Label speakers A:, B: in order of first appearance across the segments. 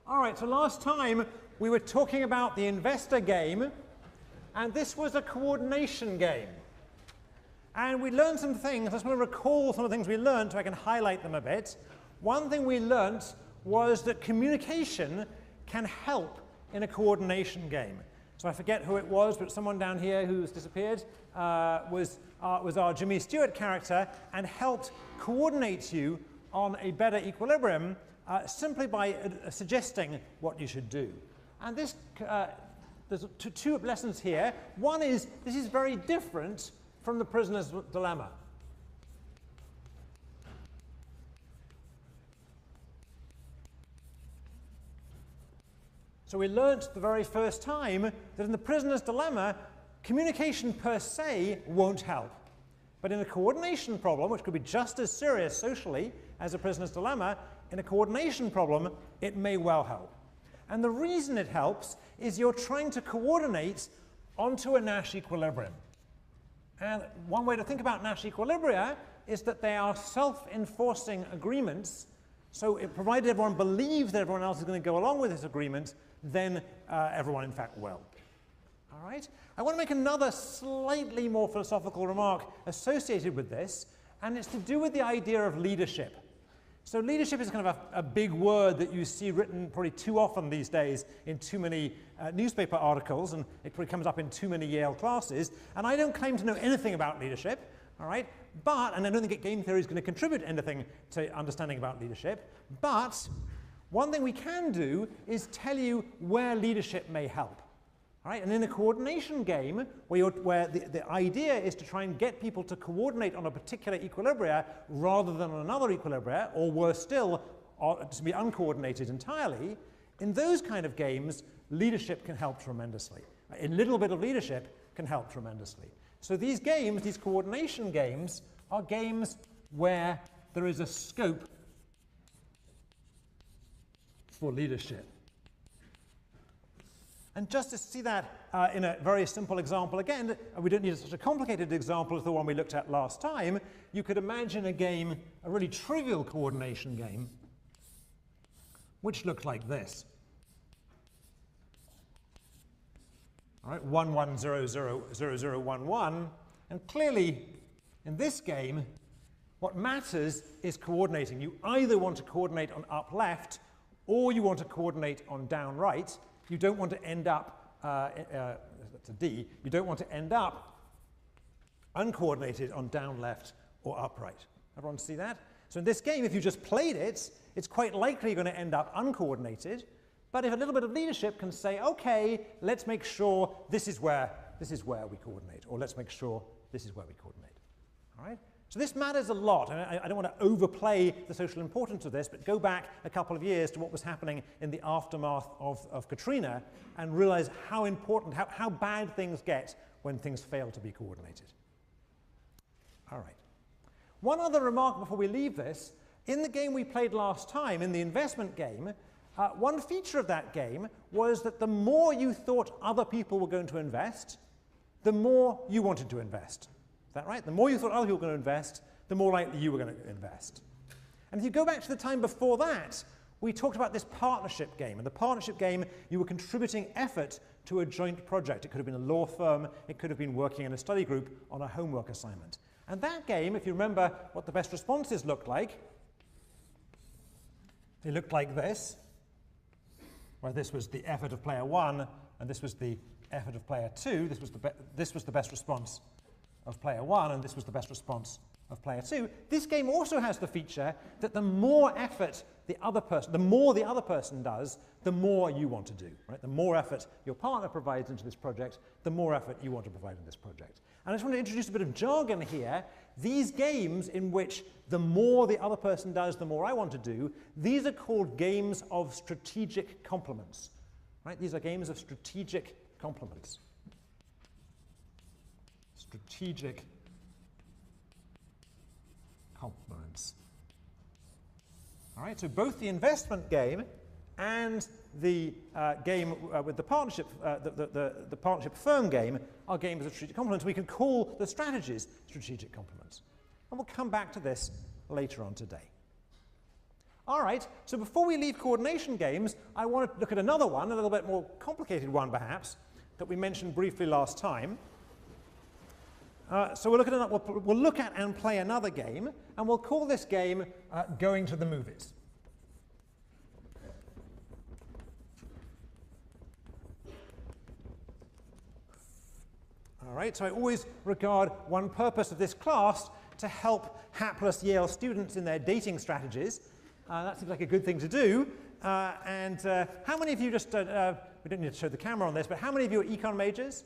A: All right, so last time we were talking about the investor game, and this was a coordination game. And we learned some things. I just want to recall some of the things we learned so I can highlight them a bit. One thing we learned was that communication can help in a coordination game. So I forget who it was, but someone down here who's disappeared was our Jimmy Stewart character and helped coordinate you on a better equilibrium simply by suggesting what you should do. And this, there's two lessons here. One is this is very different from the prisoner's dilemma. So we learnt the very first time that in the prisoner's dilemma, communication per se won't help. But in a coordination problem, which could be just as serious socially as a prisoner's dilemma, in a coordination problem, it may well help. And the reason it helps is you're trying to coordinate onto a Nash equilibrium. And one way to think about Nash equilibria is that they are self-enforcing agreements. So provided everyone believes that everyone else is going to go along with this agreement, then everyone in fact will. All right? I want to make another slightly more philosophical remark associated with this, and it's to do with the idea of leadership. So leadership is kind of a big word that you see written probably too often these days in too many newspaper articles, and it probably comes up in too many Yale classes. And I don't claim to know anything about leadership, all right? And I don't think game theory is going to contribute anything to understanding about leadership. But one thing we can do is tell you where leadership may help. All right? And in a coordination game, where the idea is to try and get people to coordinate on a particular equilibria rather than on another equilibria, or worse still, to be uncoordinated entirely, in those kind of games, leadership can help tremendously. A little bit of leadership can help tremendously. So these games, these coordination games, are games where there is a scope for leadership. And just to see that in a very simple example, again, we don't need such a complicated example as the one we looked at last time. You could imagine a game, a really trivial coordination game, which looked like this. All right, 1, 1, 0, 0, 0, 0, 1, 1. And clearly, in this game, what matters is coordinating. You either want to coordinate on up left, or you want to coordinate on down right. You don't want to end up, that's a D, you don't want to end up uncoordinated on down left or up right. Everyone see that? So in this game, if you just played it, it's quite likely you're going to end up uncoordinated. But if a little bit of leadership can say, OK, let's make sure this is where we coordinate, or let's make sure this is where we coordinate. All right? So this matters a lot. And I don't want to overplay the social importance of this, but go back a couple of years to what was happening in the aftermath of Katrina and realize how important, how bad things get when things fail to be coordinated. All right. One other remark before we leave this. In the game we played last time, in the investment game, one feature of that game was that the more you thought other people were going to invest, the more you wanted to invest. Is that right? The more you thought other people were going to invest, the more likely you were going to invest. And if you go back to the time before that, we talked about this partnership game. In the partnership game, you were contributing effort to a joint project. It could have been a law firm. It could have been working in a study group on a homework assignment. And that game, if you remember what the best responses looked like, they looked like this, where this was the effort of player 1, and this was the effort of player 2. This was the best response of player 1, and this was the best response of player 2. This game also has the feature that the more effort the other person does, the more you want to do. Right? The more effort your partner provides into this project, the more effort you want to provide in this project. And I just want to introduce a bit of jargon here. These games in which the more the other person does, the more I want to do, these are called games of strategic complements. Right? These are games of strategic complements. Strategic complements. All right, so both the investment game and the game with the partnership, the partnership firm game are games of strategic complements. We can call the strategies strategic complements. And we'll come back to this later on today. All right, so before we leave coordination games, I want to look at another one, a little bit more complicated one perhaps, that we mentioned briefly last time. So we'll look at and play another game, and we'll call this game Going to the Movies. All right, so I always regard one purpose of this class to help hapless Yale students in their dating strategies. That seems like a good thing to do. How many of you just, we don't need to show the camera on this, but how many of you are econ majors?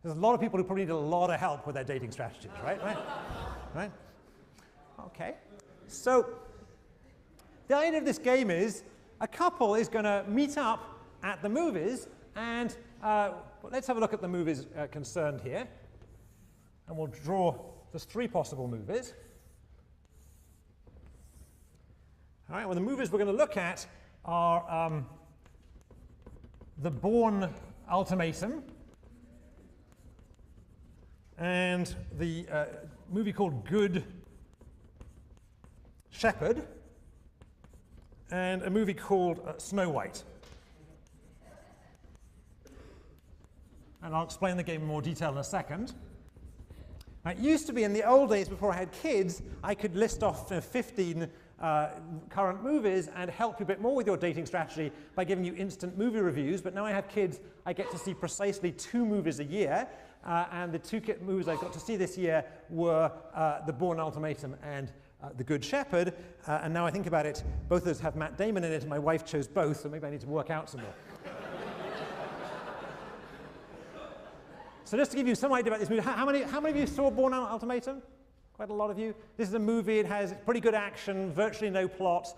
A: There's a lot of people who probably need a lot of help with their dating strategies, right? Right? Okay. So the idea of this game is a couple is going to meet up at the movies, and let's have a look at the movies concerned here. And we'll draw, there's 3 possible movies. All right, well, the movies we're going to look at are The Bourne Ultimatum and the movie called Good Shepherd and a movie called Snow White. And I'll explain the game in more detail in a second. Now, it used to be in the old days before I had kids, I could list off 15 current movies and help you a bit more with your dating strategy by giving you instant movie reviews, but now I have kids, I get to see precisely 2 movies a year, and the 2 movies I got to see this year were The Bourne Ultimatum and The Good Shepherd, and now I think about it, both of those have Matt Damon in it, and my wife chose both, so maybe I need to work out some more. So just to give you some idea about this movie, how many of you saw Bourne Ultimatum? Quite a lot of you. This is a movie, it has pretty good action, virtually no plot.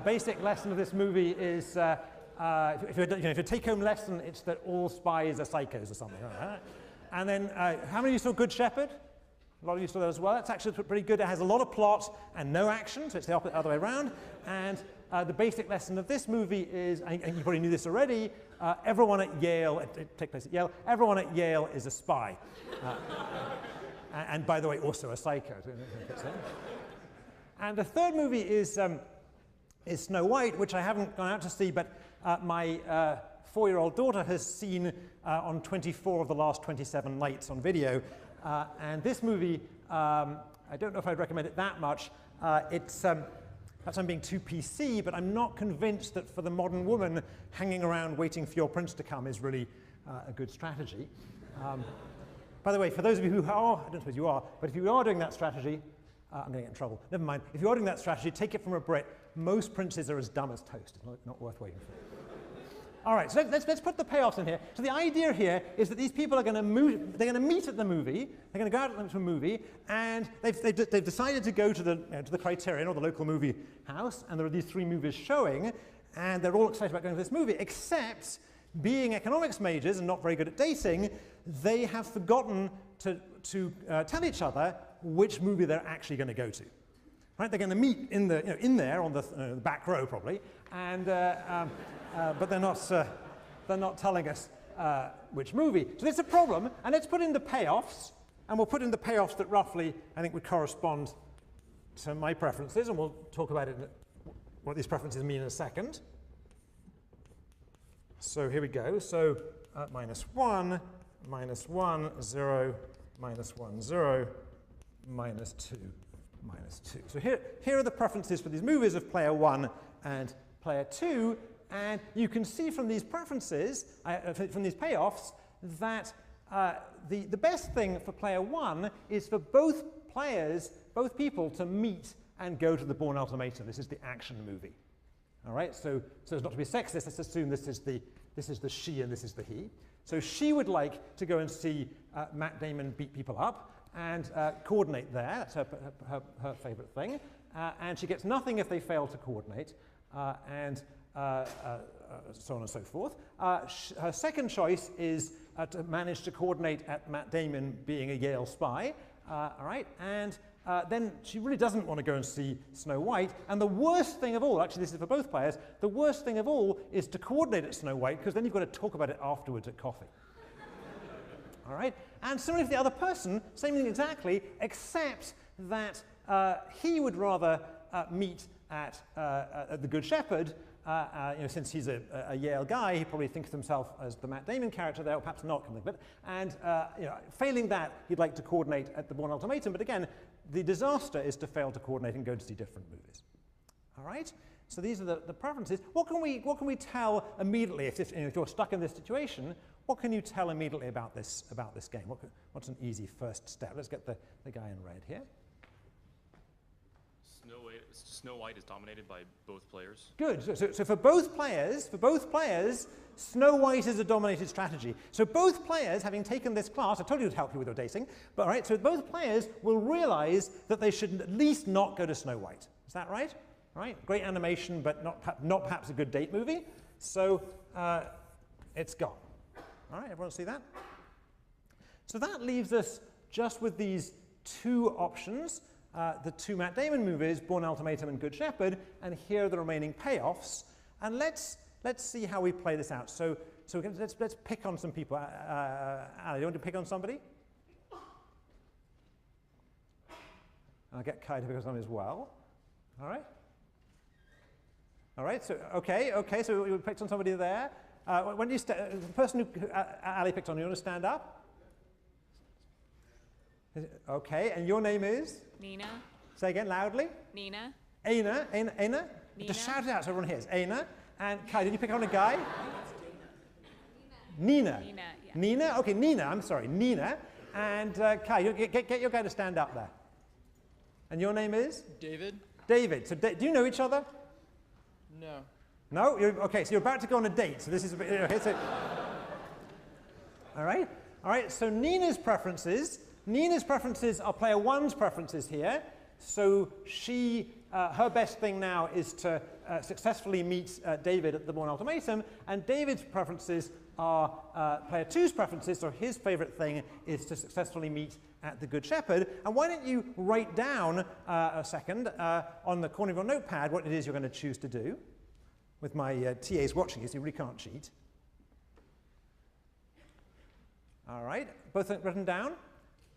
A: Basic lesson of this movie is, if you take home lesson, it's that all spies are psychos or something. Right? And then, how many of you saw Good Shepherd? A lot of you saw that as well. It's actually pretty good. It has a lot of plot and no action, so it's the other way around. And the basic lesson of this movie is, and you probably knew this already, everyone at Yale, it takes place at Yale, everyone at Yale is a spy. And by the way, also a psycho. And the third movie is Snow White, which I haven't gone out to see, but my 4-year-old daughter has seen on 24 of the last 27 nights on video. And this movie, I don't know if I'd recommend it that much. Perhaps I'm being too PC, but I'm not convinced that for the modern woman, hanging around waiting for your prince to come is really a good strategy. By the way, for those of you who are, I don't suppose you are, but if you are doing that strategy, I'm going to get in trouble. Never mind. If you are doing that strategy, take it from a Brit. Most princes are as dumb as toast. It's not worth waiting for. All right, so let's put the payoffs in here. So the idea here is that these people are going to move. They're going to meet at the movie. They're going to go out to a movie, and they've decided to go to the Criterion or the local movie house, and there are these 3 movies showing, and they're all excited about going to this movie, except being economics majors and not very good at dating, they have forgotten to tell each other which movie they're actually going to go to. Right? They're going to meet in there on the back row probably, and but they're not telling us which movie. So there's a problem, and let's put in the payoffs, and we'll put in the payoffs that roughly I think would correspond to my preferences, and we'll talk about what these preferences mean in a second. So here we go. So -1, -1, 0, -1, 0, -2, -2. So here are the preferences for these movies of player 1 and player 2. And you can see from these preferences, from these payoffs, that the best thing for player 1 is for both people to meet and go to the Bourne Ultimatum. This is the action movie. All right, so as not to be sexist, let's assume this is the she and this is the he. So she would like to go and see Matt Damon beat people up and coordinate there. That's her favorite thing. And she gets nothing if they fail to coordinate. And so on and so forth. Her second choice is to manage to coordinate at Matt Damon being a Yale spy. All right, and then she really doesn't want to go and see Snow White. And the worst thing of all, actually this is for both players, the worst thing of all is to coordinate at Snow White, because then you've got to talk about it afterwards at coffee. All right, and similarly for the other person, same thing exactly, except that he would rather meet at the Good Shepherd, since he's a Yale guy, he probably thinks of himself as the Matt Damon character there, or perhaps not, come to think of it. And failing that, he'd like to coordinate at the Bourne Ultimatum. But again, the disaster is to fail to coordinate and go to see different movies. All right? So these are the preferences. What can we tell immediately if you're stuck in this situation? What can you tell immediately about this game? What's an easy first step? Let's get the guy in red here.
B: Snow White is dominated by both players.
A: Good. So for both players, Snow White is a dominated strategy. So both players, having taken this class, I told you it would help you with your dating, but all right, so both players will realize that they should at least not go to Snow White. Is that right? All right. Great animation, but not perhaps a good date movie. So it's gone. All right, everyone see that? So that leaves us just with these two options. The two Matt Damon movies, Bourne Ultimatum and Good Shepherd, and here are the remaining payoffs. And let's see how we play this out. So let's pick on some people. Ali, you want to pick on somebody? I'll get Kai to pick on somebody as well. All right. All right. So okay. So we picked on somebody there. When you the person who Ali picked on, you want to stand up? Okay, and your name is?
C: Nina.
A: Say again, loudly.
C: Nina.
A: Aina.
C: Nina.
A: Just shout it out so everyone hears. Aina. And Kai, did you pick on a guy? Nina.
C: Nina, yeah.
A: Nina? Okay, Nina, I'm sorry, Nina. And Kai, get your guy to stand up there. And your name is?
D: David.
A: David. So do you know each other?
D: No.
A: No? Okay, so you're about to go on a date. So this is a bit, okay, so. All right, so Nina's preferences are player one's preferences here. So her best thing now is to successfully meet David at the Bourne Ultimatum, and David's preferences are player two's preferences, so his favorite thing is to successfully meet at the Good Shepherd. And why don't you write down a second on the corner of your notepad what it is you're going to choose to do. With my TAs watching you, so you really can't cheat. All right, both written down.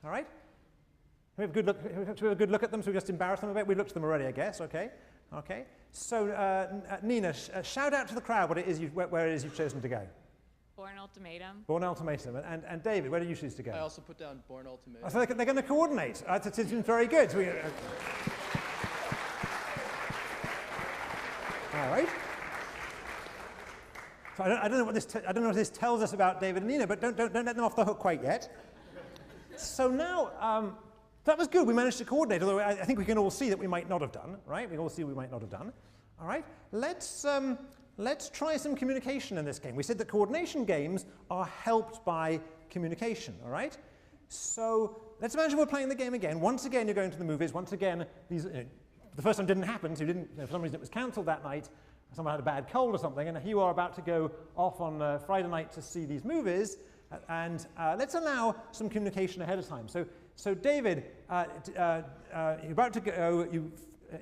A: All right. Should we have a good look at them? So we just embarrass them a bit? We looked at them already, I guess. Okay. Okay. So Nina, shout out to the crowd what it is where it is you've chosen to go.
C: Bourne Ultimatum.
A: Bourne Ultimatum. And David, where did you choose to go?
D: I also put down Bourne Ultimatum.
A: So they're going to coordinate. It's been very good. So all right. So I don't know what this tells us about David and Nina, but don't let them off the hook quite yet. So now, that was good. We managed to coordinate, although I think we can all see that we might not have done, right? We all see we might not have done. All right, let's try some communication in this game. We said that coordination games are helped by communication, all right? So let's imagine we're playing the game again. Once again, you're going to the movies. Once again, the first time didn't happen, so you didn't, for some reason it was cancelled that night. Someone had a bad cold or something, and here you are about to go off on Friday night to see these movies, and let's allow some communication ahead of time. So David, you're about to go,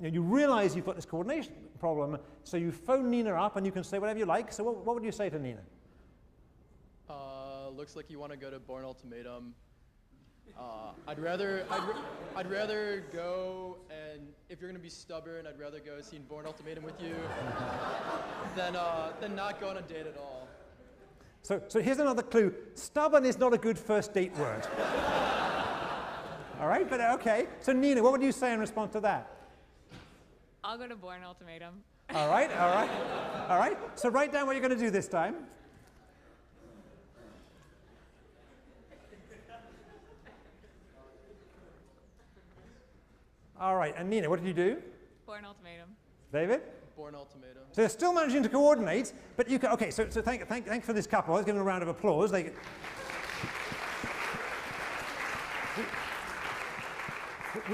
A: you realize you've got this coordination problem, so you phone Nina up, and you can say whatever you like. So what would you say to Nina?
D: Looks like you want to go to Bourne Ultimatum. I'd rather go, and if you're going to be stubborn, I'd rather go see Bourne Ultimatum with you than not go on a date at all.
A: So here's another clue. Stubborn is not a good first date word. All right, but okay. So Nina, what would you say in response to that?
C: I'll go to Bourne Ultimatum.
A: All right. So write down what you're going to do this time. All right, and Nina, what did you do?
C: Bourne Ultimatum.
A: David?
D: Bourne Ultimatum.
A: So they're still managing to coordinate, but you can, okay, so thanks for this couple. Let's give them a round of applause.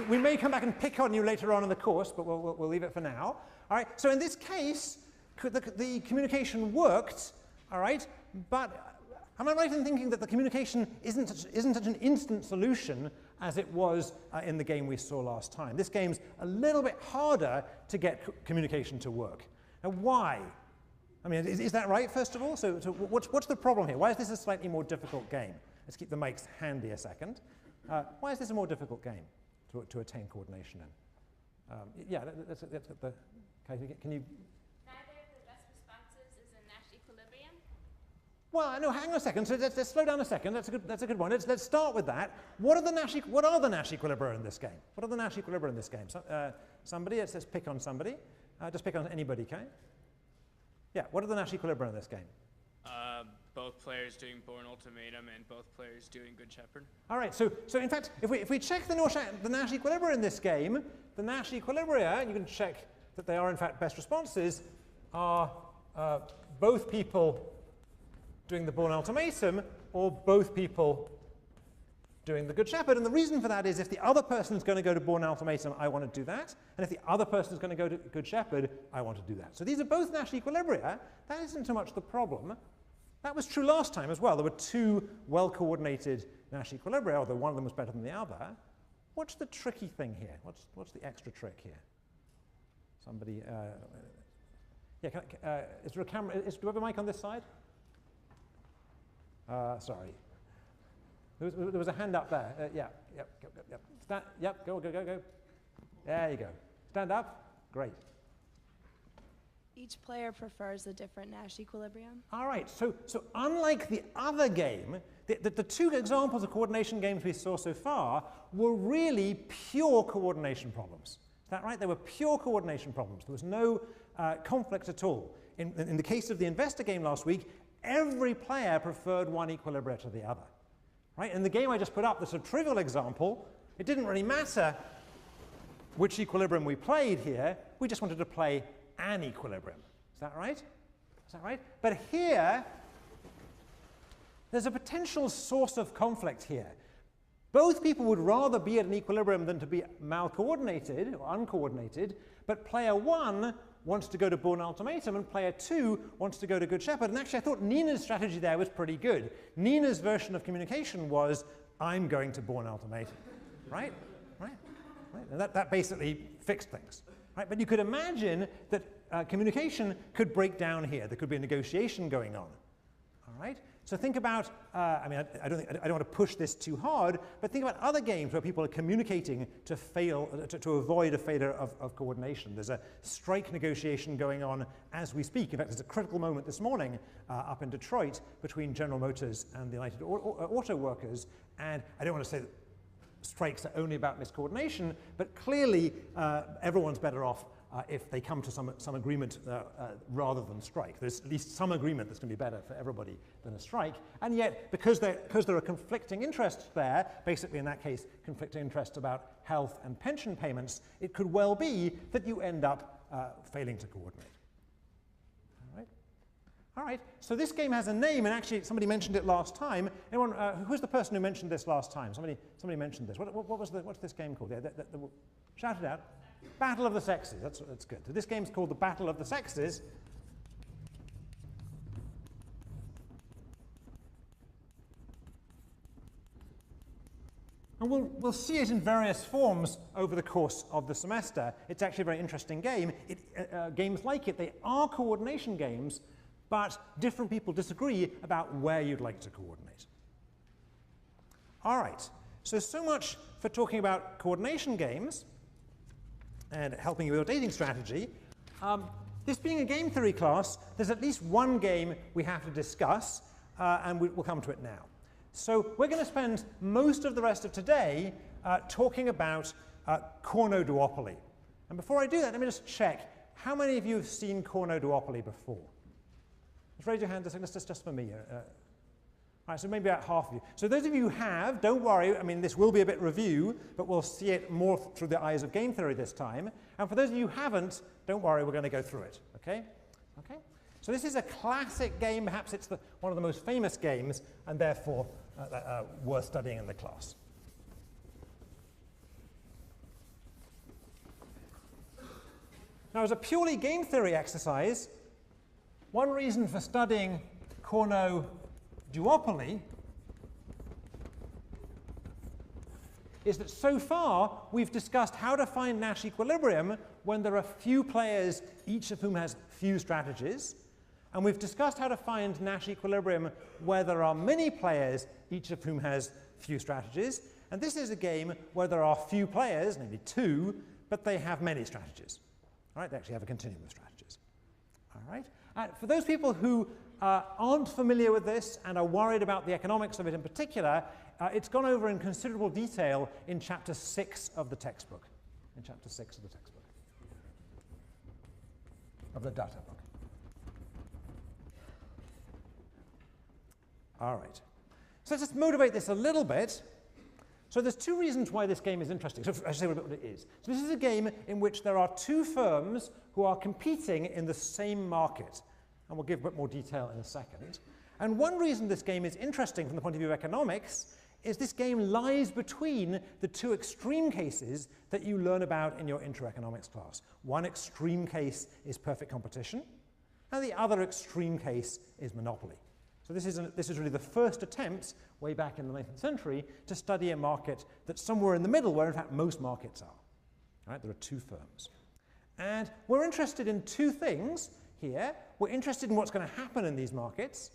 A: We may come back and pick on you later on in the course, but we'll leave it for now. All right, so in this case, the communication worked, all right, but am I right in thinking that the communication isn't such an instant solution as it was in the game we saw last time? This game's a little bit harder to get communication to work. Now, why? I mean, is that right, first of all? So what's the problem here? Why is this a slightly more difficult game? Let's keep the mics handy a second. Why is this a more difficult game to attain coordination in? Yeah, that's the, can you?
E: Neither of the best responses is a Nash equilibrium.
A: Well, no, hang on a second. So let's slow down a second. That's a good one. Let's start with that. What are the Nash equilibria in this game? What are the Nash equilibria in this game? So, somebody, let's pick on somebody. Just pick on anybody, okay? Yeah, what are the Nash equilibria in this game?
F: Both players doing Born Ultimatum and both players doing Good Shepherd.
A: All right, so in fact, if we check the Nash equilibria in this game, the Nash equilibria, and you can check that they are in fact best responses, are both people doing the Born Ultimatum or both people doing the Good Shepherd. And the reason for that is if the other person is going to go to Born Ultimatum, I want to do that. And if the other person is going to go to Good Shepherd, I want to do that. So these are both Nash equilibria. That isn't so much the problem. That was true last time as well. There were two well-coordinated Nash equilibria, although one of them was better than the other. What's the tricky thing here? What's the extra trick here? Somebody, yeah, is there a camera? Do we have a mic on this side? Sorry. There was a hand up there. Yep, go. There you go. Stand up. Great.
G: Each player prefers a different Nash equilibrium. All
A: right, so unlike the other game, the two examples of coordination games we saw so far were really pure coordination problems. Is that right? They were pure coordination problems. There was no conflict at all. In the case of the investor game last week, every player preferred one equilibria to the other. Right? In the game I just put up, the sort of trivial example, it didn't really matter which equilibrium we played here. We just wanted to play an equilibrium. Is that right? Is that right? But here, there's a potential source of conflict here. Both people would rather be at an equilibrium than to be mal-coordinated or uncoordinated, but player 1 wants to go to Born Ultimatum and player 2 wants to go to Good Shepherd. And actually, I thought Nina's strategy there was pretty good. Nina's version of communication was, I'm going to Born Ultimatum. Right? And that basically fixed things. Right? But you could imagine that communication could break down here. There could be a negotiation going on. All right? So think about, I mean, I don't want to push this too hard, but think about other games where people are communicating to avoid a failure of coordination. There's a strike negotiation going on as we speak. In fact, there's a critical moment this morning up in Detroit between General Motors and the United Auto Workers. And I don't want to say that strikes are only about miscoordination, but clearly everyone's better off if they come to some agreement rather than strike. There's at least some agreement that's going to be better for everybody than a strike. And yet, because there are conflicting interests there, basically in that case, conflicting interests about health and pension payments, it could well be that you end up failing to coordinate. All right, so this game has a name, and actually somebody mentioned it last time. Anyone, who's the person who mentioned this last time? Somebody mentioned this. What's this game called? Yeah, shout it out. Battle of the Sexes. That's good. So this game's called the Battle of the Sexes. And we'll see it in various forms over the course of the semester. It's actually a very interesting game. Games like it, they are coordination games, but different people disagree about where you'd like to coordinate. All right, so much for talking about coordination games and helping you with your dating strategy. This being a game theory class, there's at least one game we have to discuss, and we'll come to it now. So we're going to spend most of the rest of today talking about Cournot duopoly. And before I do that, let me just check. How many of you have seen Cournot duopoly before? Just raise your hand, just for me. All right, so maybe about half of you. So those of you who have, don't worry, I mean, this will be a bit review, but we'll see it more through the eyes of game theory this time. And for those of you who haven't, don't worry, we're going to go through it, okay? Okay? So this is a classic game, perhaps it's one of the most famous games, and therefore worth studying in the class. Now, as a purely game theory exercise, one reason for studying Cournot duopoly is that so far we've discussed how to find Nash equilibrium when there are few players, each of whom has few strategies. And we've discussed how to find Nash equilibrium where there are many players, each of whom has few strategies. And this is a game where there are few players, namely 2, but they have many strategies. All right, they actually have a continuum of strategies. All right. For those people who aren't familiar with this and are worried about the economics of it in particular, it's gone over in considerable detail in chapter 6 of the textbook. In chapter 6 of the textbook. Of the data book. All right. So let's just motivate this a little bit. So there's two reasons why this game is interesting. So I should say what it is. So this is a game in which there are two firms who are competing in the same market. And we'll give a bit more detail in a second. And one reason this game is interesting from the point of view of economics is this game lies between the two extreme cases that you learn about in your intro economics class. One extreme case is perfect competition, and the other extreme case is monopoly. So this is really the first attempt, way back in the 19th century, to study a market that's somewhere in the middle, where in fact most markets are. All right, there are two firms. And we're interested in two things here. We're interested in what's going to happen in these markets.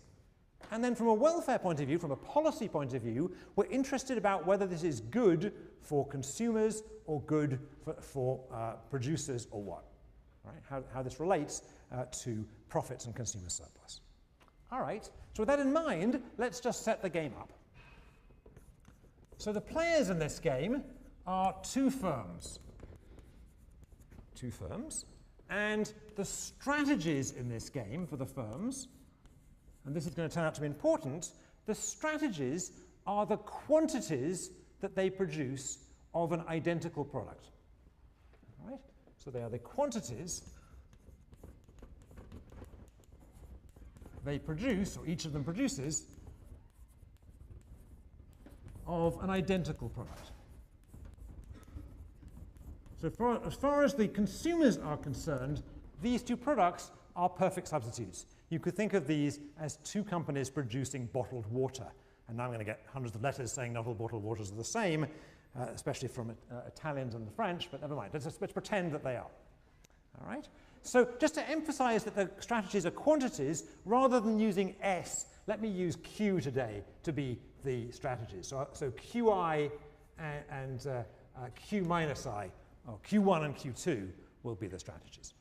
A: And then from a welfare point of view, from a policy point of view, we're interested about whether this is good for consumers or good for producers or what. Right? How this relates to profits and consumer surplus. All right, so with that in mind, let's just set the game up. So the players in this game are two firms. Two firms. And the strategies in this game for the firms, and this is going to turn out to be important, the strategies are the quantities that they produce of an identical product. All right? So they are the quantities they produce, or each of them produces, of an identical product. So as far as the consumers are concerned, these two products are perfect substitutes. You could think of these as two companies producing bottled water. And now I'm going to get hundreds of letters saying not all bottled waters are the same, especially from Italians and the French, but never mind. Let's pretend that they are. All right? So just to emphasize that the strategies are quantities, rather than using S, let me use Q today to be the strategies. So Qi and Q minus I, or Q1 and Q2 will be the strategies.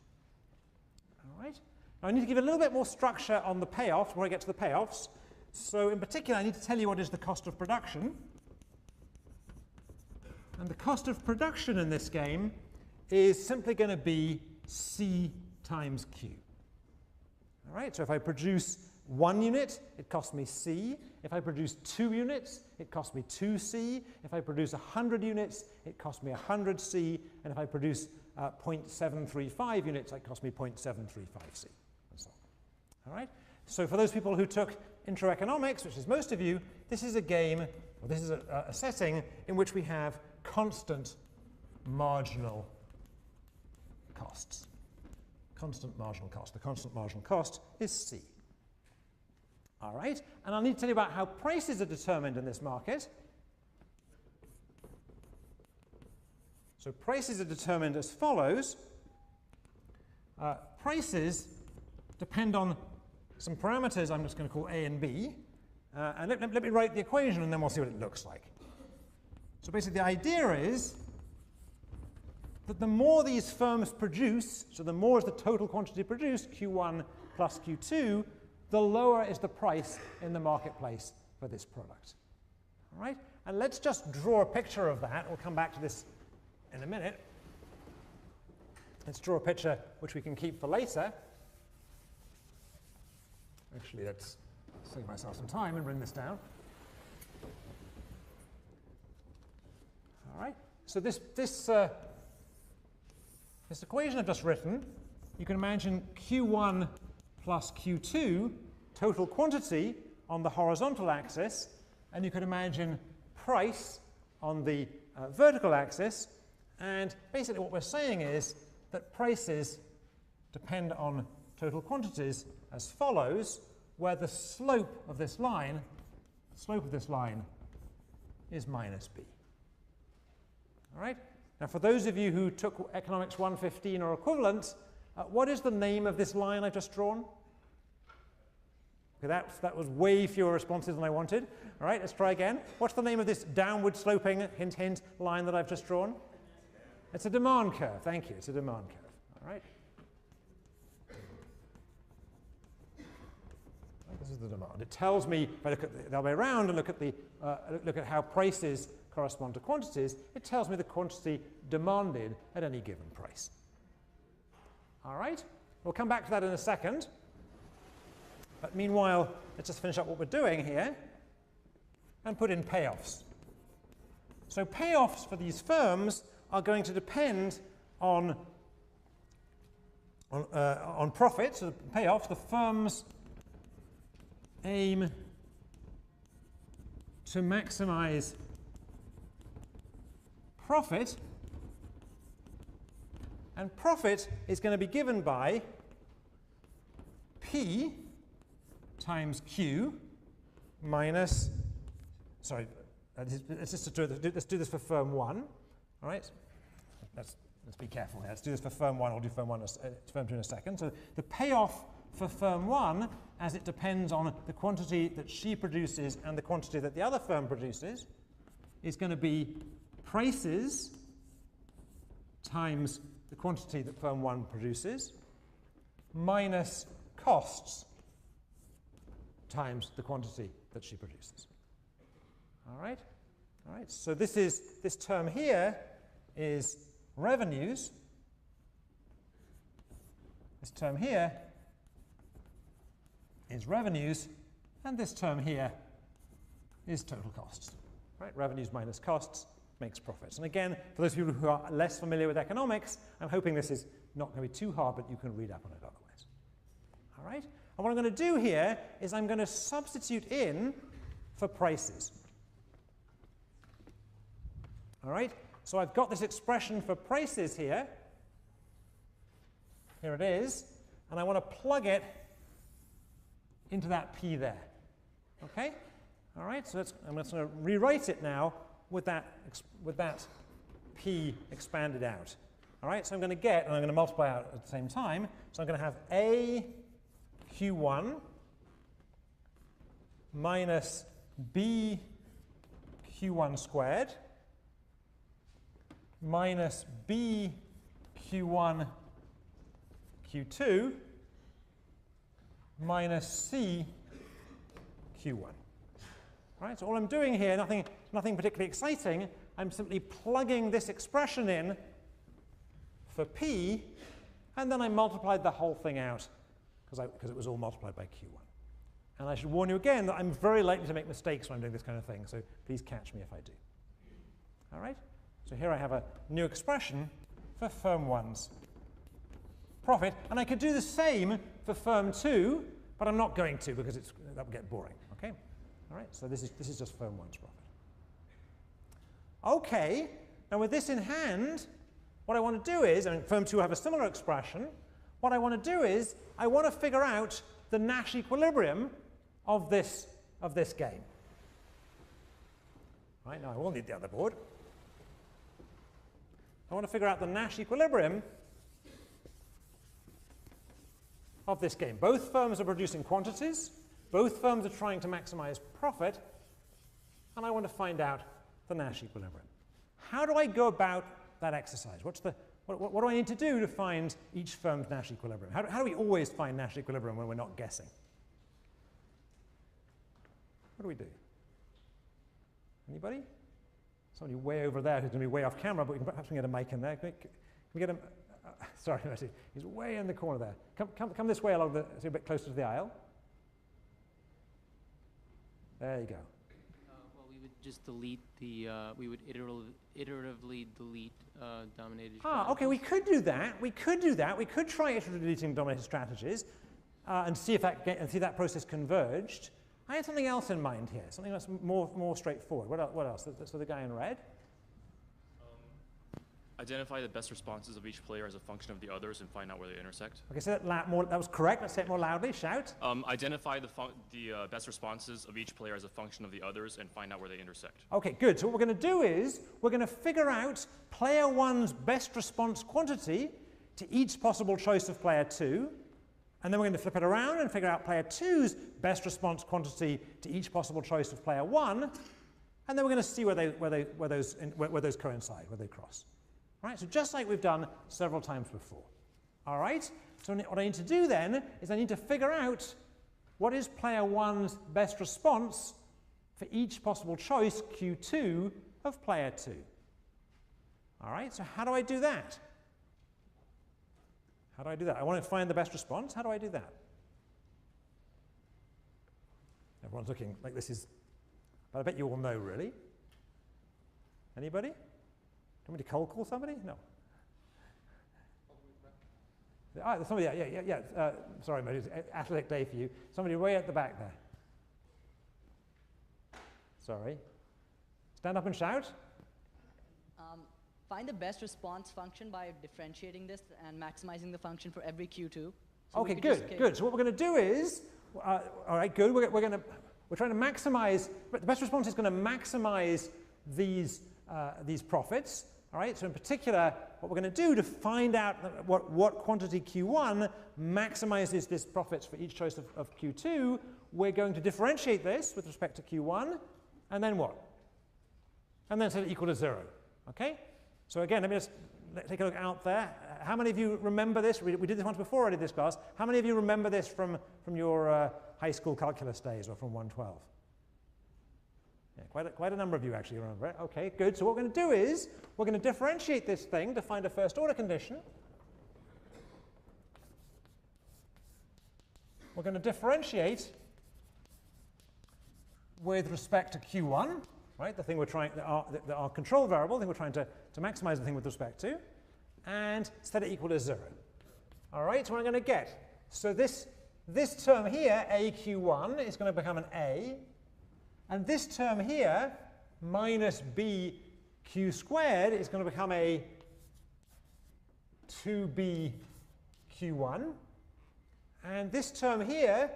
A: All right? Now I need to give a little bit more structure on the payoffs before I get to the payoffs. So in particular, I need to tell you what is the cost of production. And the cost of production in this game is simply going to be C times Q. All right, so if I produce 1 unit, it costs me C. If I produce 2 units, it costs me 2C. If I produce 100 units, it costs me 100C. And if I produce 0.735 units, it costs me 0.735C. And so on. All right? So for those people who took intro economics, which is most of you, this is a game, or this is a setting in which we have constant marginal costs. Constant marginal cost. The constant marginal cost is C. All right, and I'll need to tell you about how prices are determined in this market. So prices are determined as follows. Prices depend on some parameters I'm just going to call A and B. And let me write the equation, and then we'll see what it looks like. So basically the idea is that the more these firms produce, so the more is the total quantity produced, Q1 plus Q2, the lower is the price in the marketplace for this product. All right? And let's just draw a picture of that. We'll come back to this in a minute. Let's draw a picture which we can keep for later. Actually, let's save myself some time and bring this down. All right? So this equation I've just written, you can imagine Q1 plus Q2, total quantity on the horizontal axis, and you could imagine price on the vertical axis. And basically what we're saying is that prices depend on total quantities as follows, where the slope of this line is minus b. All right? Now for those of you who took Economics 115 or equivalent, what is the name of this line I've just drawn? Okay, that was way fewer responses than I wanted. All right, let's try again. What's the name of this downward sloping, hint, hint, line that I've just drawn? It's a demand curve. Thank you. It's a demand curve. All right. This is the demand. It tells me, if I look at the other way around and look at how prices correspond to quantities, it tells me the quantity demanded at any given price. All right? We'll come back to that in a second. But meanwhile, let's just finish up what we're doing here and put in payoffs. So payoffs for these firms are going to depend on profit. So the payoffs, the firms aim to maximize profit, and profit is going to be given by P times Q minus, sorry, let's do this for firm 1, all right? Let's be careful here. Let's do this for firm 1. I'll do firm 2 in a second. So the payoff for firm 1, as it depends on the quantity that she produces and the quantity that the other firm produces, is going to be prices times the quantity that firm 1 produces minus costs times the quantity that she produces. All right? All right. So this term here is revenues. This term here is revenues, and this term here is total costs. Right? Revenues minus costs makes profits. And again, for those people who are less familiar with economics, I'm hoping this is not going to be too hard, but you can read up on it otherwise. All right? And what I'm going to do here is I'm going to substitute in for prices. All right? So I've got this expression for prices here. Here it is. And I want to plug it into that P there. Okay? All right? So I'm just going to rewrite it now with that P expanded out. All right? So I'm going to get, and I'm going to multiply out at the same time. So I'm going to have A Q1 minus B Q1 squared minus B Q1 Q2 minus C Q1. Right, so all I'm doing here, nothing particularly exciting, I'm simply plugging this expression in for P, and then I multiplied the whole thing out because it was all multiplied by Q1. And I should warn you again that I'm very likely to make mistakes when I'm doing this kind of thing, so please catch me if I do. All right? So here I have a new expression for firm 1's profit, and I could do the same for firm 2, but I'm not going to because that would get boring. Okay? All right, so this is just firm 1's profit. Okay, now with this in hand, what I want to do is, and firm 2 have a similar expression, what I want to do is I want to figure out the Nash equilibrium of this game. Right, now I will need the other board. I want to figure out the Nash equilibrium of this game. Both firms are producing quantities. Both firms are trying to maximize profit. And I want to find out the Nash equilibrium. How do I go about that exercise? What do I need to do to find each firm's Nash equilibrium? How do we always find Nash equilibrium when we're not guessing? What do we do? Anybody? Somebody way over there who's going to be way off camera, but perhaps we can get a mic in there. Can we get him? Sorry, he's way in the corner there. Come this way along so a bit closer to the aisle. There you go.
H: Well, we would just delete the, we would iteratively delete dominated strategies.
A: Okay, we could do that. We could try iteratively deleting dominated strategies and see if that process converged. I had something else in mind here, something that's more straightforward. What else? So the guy in red?
B: Identify the best responses of each player as a function of the others and find out where they intersect.
A: Okay, so that was correct. Let's say it more loudly. Shout.
B: Identify the best responses of each player as a function of the others and find out where they intersect.
A: Okay, good. So what we're going to do is we're going to figure out player 1's best response quantity to each possible choice of player 2. And then we're going to flip it around and figure out player 2's best response quantity to each possible choice of player 1. And then we're going to see where those coincide, where they cross. All right, so just like we've done several times before. All right, so what I need to do then is I need to figure out what is player 1's best response for each possible choice, Q2, of player 2. All right, so how do I do that? How do I do that? I want to find the best response. How do I do that? Everyone's looking like this is, but I bet you all know, really. Anybody? Do you want me to cold call somebody? No. Ah, there's somebody, yeah. Sorry, mate, it's an athletic day for you. Somebody way at the back there. Sorry. Stand up and shout.
I: Find the best response function by differentiating this and maximizing the function for every Q2. So
A: okay, good. So what we're going to do is, all right, good. We're trying to maximize, but the best response is going to maximize these profits. All right. So in particular, what we're going to do to find out what quantity Q1 maximizes this profits for each choice of Q2, we're going to differentiate this with respect to Q1, and then what? And then set it equal to 0. Okay. So again, let me just take a look out there. How many of you remember this? We did this once before already, this class. How many of you remember this from your high school calculus days or from 112? Yeah, quite a number of you actually remember it. Okay, good. So what we're going to do is we're going to differentiate this thing to find a first order condition. We're going to differentiate with respect to Q1. Right, the thing we're trying, our control variable, the thing we're trying to maximize the thing with respect to, and set it equal to 0. All right, so what I'm going to get, so this term here, AQ1, is going to become an A, and this term here, minus BQ squared, is going to become a 2BQ1, and this term here,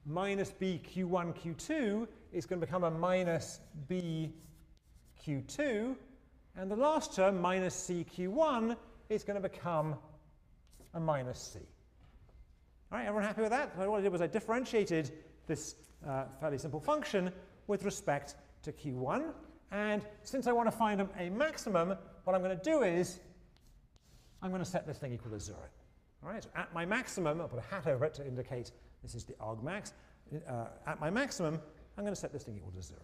A: minus BQ1, Q2, is going to become a minus BQ2, and the last term, minus CQ1, is going to become a minus C. All right, everyone happy with that? So what I did was I differentiated this fairly simple function with respect to Q1, and since I want to find a maximum, what I'm going to do is I'm going to set this thing equal to 0. All right, so at my maximum, I'll put a hat over it to indicate this is the argmax. At my maximum, I'm going to set this thing equal to 0.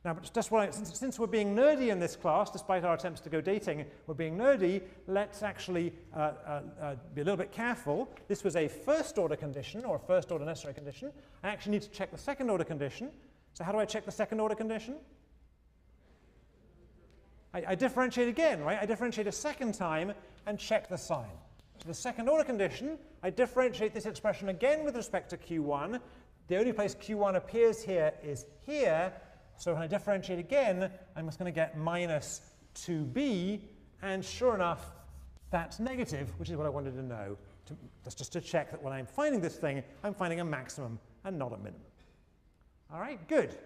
A: Now, but just since we're being nerdy in this class, despite our attempts to go dating, we're being nerdy, let's actually be a little bit careful. This was a first order condition, or a first order necessary condition. I actually need to check the second order condition. So how do I check the second order condition? I differentiate again, right? I differentiate a second time and check the sign. So the second order condition, I differentiate this expression again with respect to Q1. The only place Q1 appears here is here. So when I differentiate again, I'm just going to get minus 2b. And sure enough, that's negative, which is what I wanted to know. That's just to check that when I'm finding this thing, I'm finding a maximum and not a minimum. All right, good.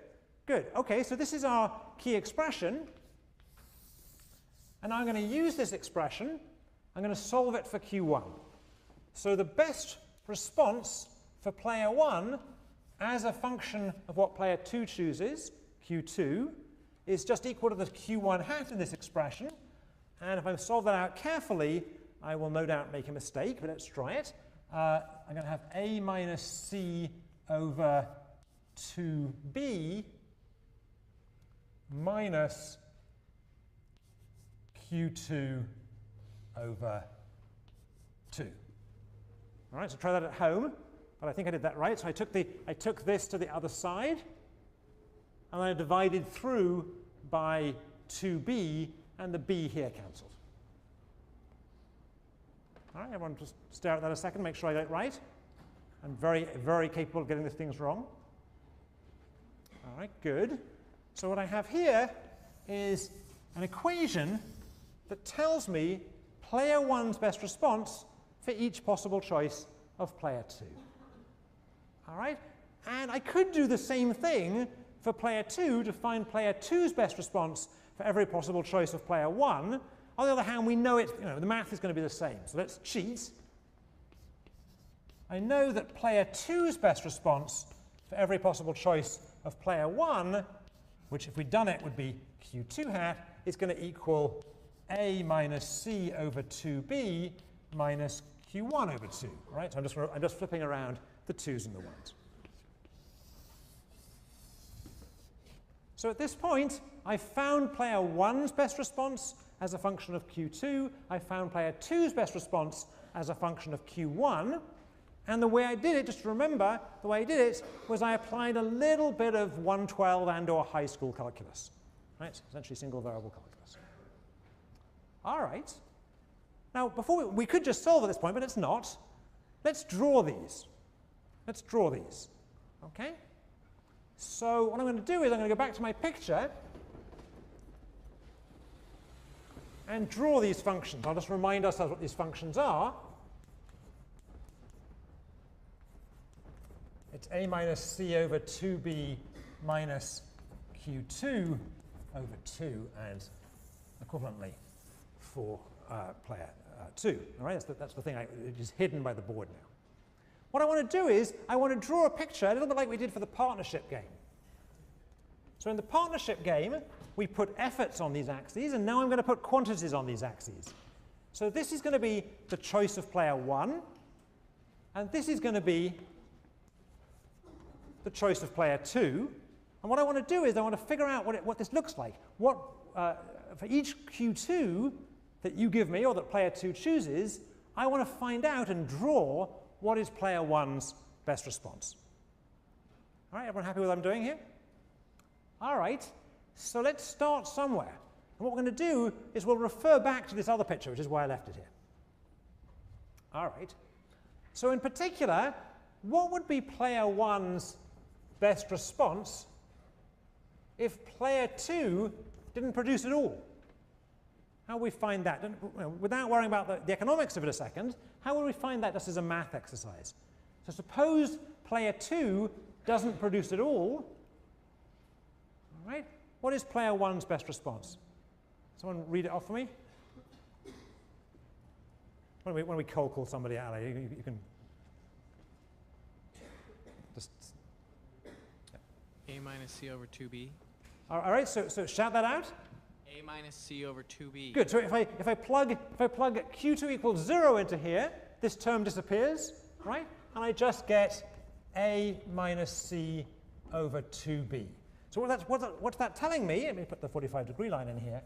A: Good. OK, so this is our key expression. And I'm going to use this expression. I'm going to solve it for Q1. So the best response for player 1 as a function of what player 2 chooses, Q2, is just equal to the Q1 hat in this expression. And if I solve that out carefully, I will no doubt make a mistake, but let's try it. I'm going to have A minus C over 2B minus Q2 over 2. All right, so try that at home. But I think I did that right. So I took this to the other side, and I divided through by 2b, and the b here cancelled. All right, everyone just stare at that a second, make sure I get it right. I'm very, very capable of getting these things wrong. All right, good. So what I have here is an equation that tells me player 1's best response for each possible choice of player 2. All right? And I could do the same thing for player 2 to find player 2's best response for every possible choice of player 1. On the other hand, we know the math is going to be the same. So let's cheat. I know that player 2's best response for every possible choice of player 1, which if we'd done it would be Q2 hat, is going to equal A minus C over 2B minus Q1 over 2. Right? So I'm just flipping around the 2's and the 1's. So at this point, I found player 1's best response as a function of Q2. I found player 2's best response as a function of Q1. And the way I did it, just to remember, the way I did it was I applied a little bit of 112 and or high school calculus. Right? Essentially single variable calculus. All right. Now, before we could just solve at this point, but it's not. Let's draw these. Let's draw these. Okay? So what I'm going to do is I'm going to go back to my picture and draw these functions. I'll just remind ourselves what these functions are. It's A minus C over 2B minus Q2 over 2, and equivalently for player 2. All right, that's the thing. It is hidden by the board now. What I want to do is I want to draw a picture a little bit like we did for the partnership game. So in the partnership game, we put efforts on these axes, and now I'm going to put quantities on these axes. So this is going to be the choice of player 1, and this is going to be the choice of player 2. And what I want to do is I want to figure out what this looks like. For each Q2 that you give me, or that player 2 chooses, I want to find out and draw what is player 1's best response. All right, everyone happy with what I'm doing here? All right, so let's start somewhere. And what we're going to do is we'll refer back to this other picture, which is why I left it here. All right, so in particular, what would be player 1's best response if player 2 didn't produce at all? How would we find that? Without worrying about the economics of it a second, how would we find that just as a math exercise? So suppose player 2 doesn't produce at all. All right? What is player 1's best response? Someone read it off for me? When we cold call somebody out, you can just...
H: A minus C over 2B.
A: All right, so shout that out.
H: A minus C over 2B.
A: Good. So if I plug Q2 equals 0 into here, this term disappears, right? And I just get A minus C over 2B. So what's that telling me? Let me put the 45-degree line in here.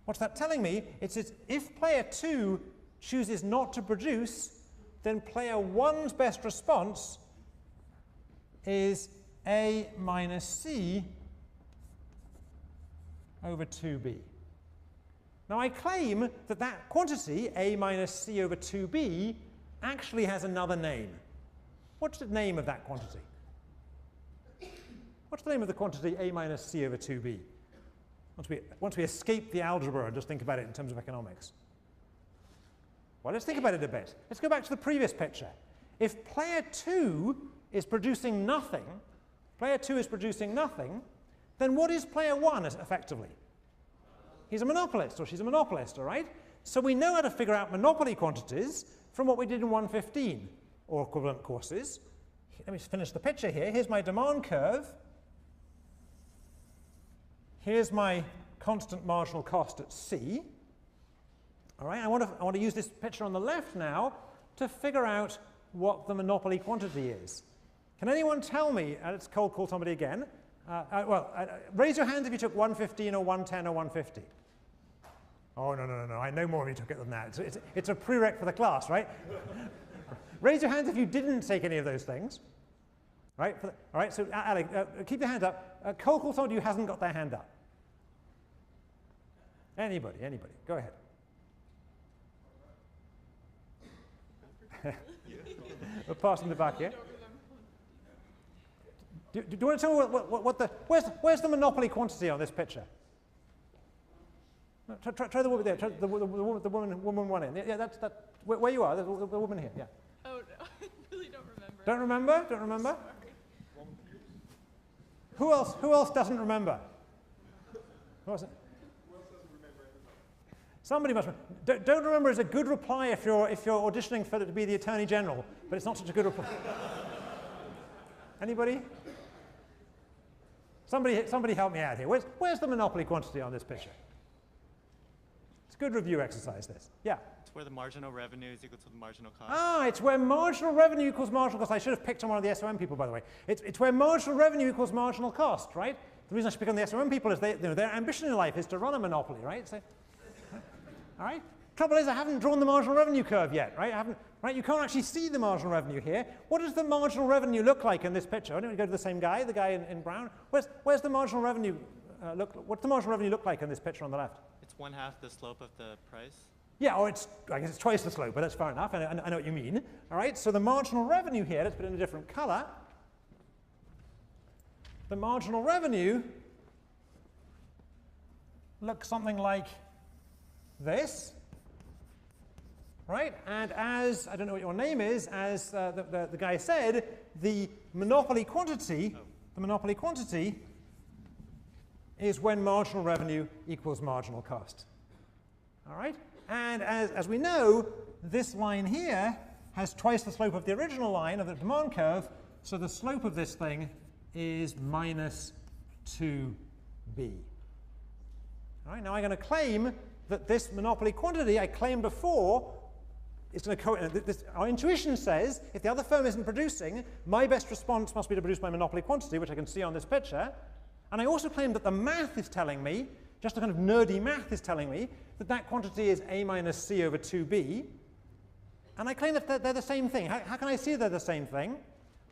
A: What's that telling me? It's if player 2 chooses not to produce, then player 1's best response is A minus C over 2B. Now I claim that that quantity, A minus C over 2B, actually has another name. What's the name of that quantity? What's the name of the quantity A minus C over 2B? Once we escape the algebra and just think about it in terms of economics. Well, let's think about it a bit. Let's go back to the previous picture. If player 2 is producing nothing, then what is player 1 effectively? He's a monopolist, or she's a monopolist, all right? So we know how to figure out monopoly quantities from what we did in 115, or equivalent courses. Let me finish the picture here. Here's my demand curve. Here's my constant marginal cost at C. All right, I want to use this picture on the left now to figure out what the monopoly quantity is. Can anyone tell me, let's cold call somebody again. Raise your hands if you took 115 or 110 or 150. Oh, no, I know more of you took it than that. It's a prereq for the class, right? Raise your hands if you didn't take any of those things. Right? All right, so Alec, keep your hand up. Cold call somebody who hasn't got their hand up. Anybody, go ahead. We're passing the back here. Do you want to tell me where's the monopoly quantity on this picture? No, try the woman there. Try the woman one in. Yeah, that's where you are. The woman here. Yeah.
C: Oh no, I really don't remember.
A: Don't remember? Don't remember? Who else doesn't remember? Who else? Somebody must remember. Don't remember is a good reply if you're auditioning for it to be the Attorney General, but it's not such a good reply. Anybody? Somebody help me out here. Where's the monopoly quantity on this picture? good review exercise, this. Yeah?
J: It's where the marginal revenue is equal to the marginal cost.
A: Ah, it's where marginal revenue equals marginal cost. I should have picked on one of the SOM people, by the way. It's where marginal revenue equals marginal cost, right? The reason I should pick on the SOM people is their ambition in life is to run a monopoly, right? So, all right? Trouble is, I haven't drawn the marginal revenue curve yet, right? You can't actually see the marginal revenue here. What does the marginal revenue look like in this picture? Why don't we go to the same guy, the guy in brown? Where's the marginal revenue what's the marginal revenue look like in this picture on the left?
J: It's 1/2 the slope of the price.
A: Yeah, or I guess it's twice the slope, but that's fair enough. I know what you mean. All right, so the marginal revenue here, let's put it in a different color. The marginal revenue looks something like this. Right, and as, I don't know what your name is, as the guy said, the monopoly quantity is when marginal revenue equals marginal cost. All right, and as we know, this line here has twice the slope of the original line of the demand curve, so the slope of this thing is minus 2b. All right, now I'm going to claim that this monopoly quantity I claimed before is going to our intuition says if the other firm isn't producing, my best response must be to produce my monopoly quantity, which I can see on this picture. And I also claim that the math is telling me, just a kind of nerdy math is telling me, that that quantity is A minus C over 2B. And I claim that they're the same thing. How can I see they're the same thing?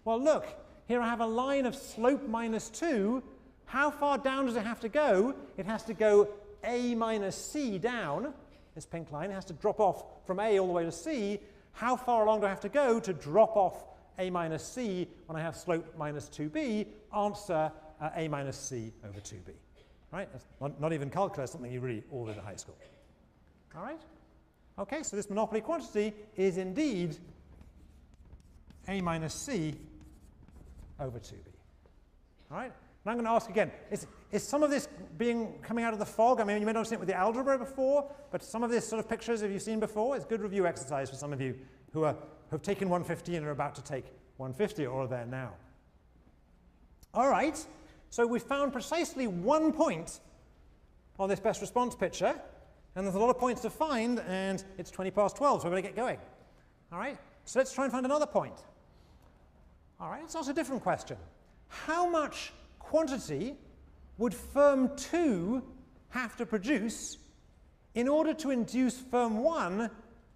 A: Well, look, here I have a line of slope minus 2. How far down does it have to go? It has to go A minus C down. This pink line has to drop off from A all the way to C. How far along do I have to go to drop off A minus C when I have slope minus 2b? Answer A minus C over 2b. Right? That's not even calculus, something you really all did at high school. All right? Okay, so this monopoly quantity is indeed A minus C over 2b. All right? And I'm going to ask again, is some of this coming out of the fog? I mean, you may not have seen it with the algebra before, but some of this sort of pictures have you seen before? It's good review exercise for some of you who have taken 150 and are about to take 150 or are there now. All right, so we found precisely 1 point on this best response picture, and there's a lot of points to find, and it's 12:20, so we're going to get going. All right, so let's try and find another point. All right, let's ask a different question. How much quantity would firm 2 have to produce in order to induce firm 1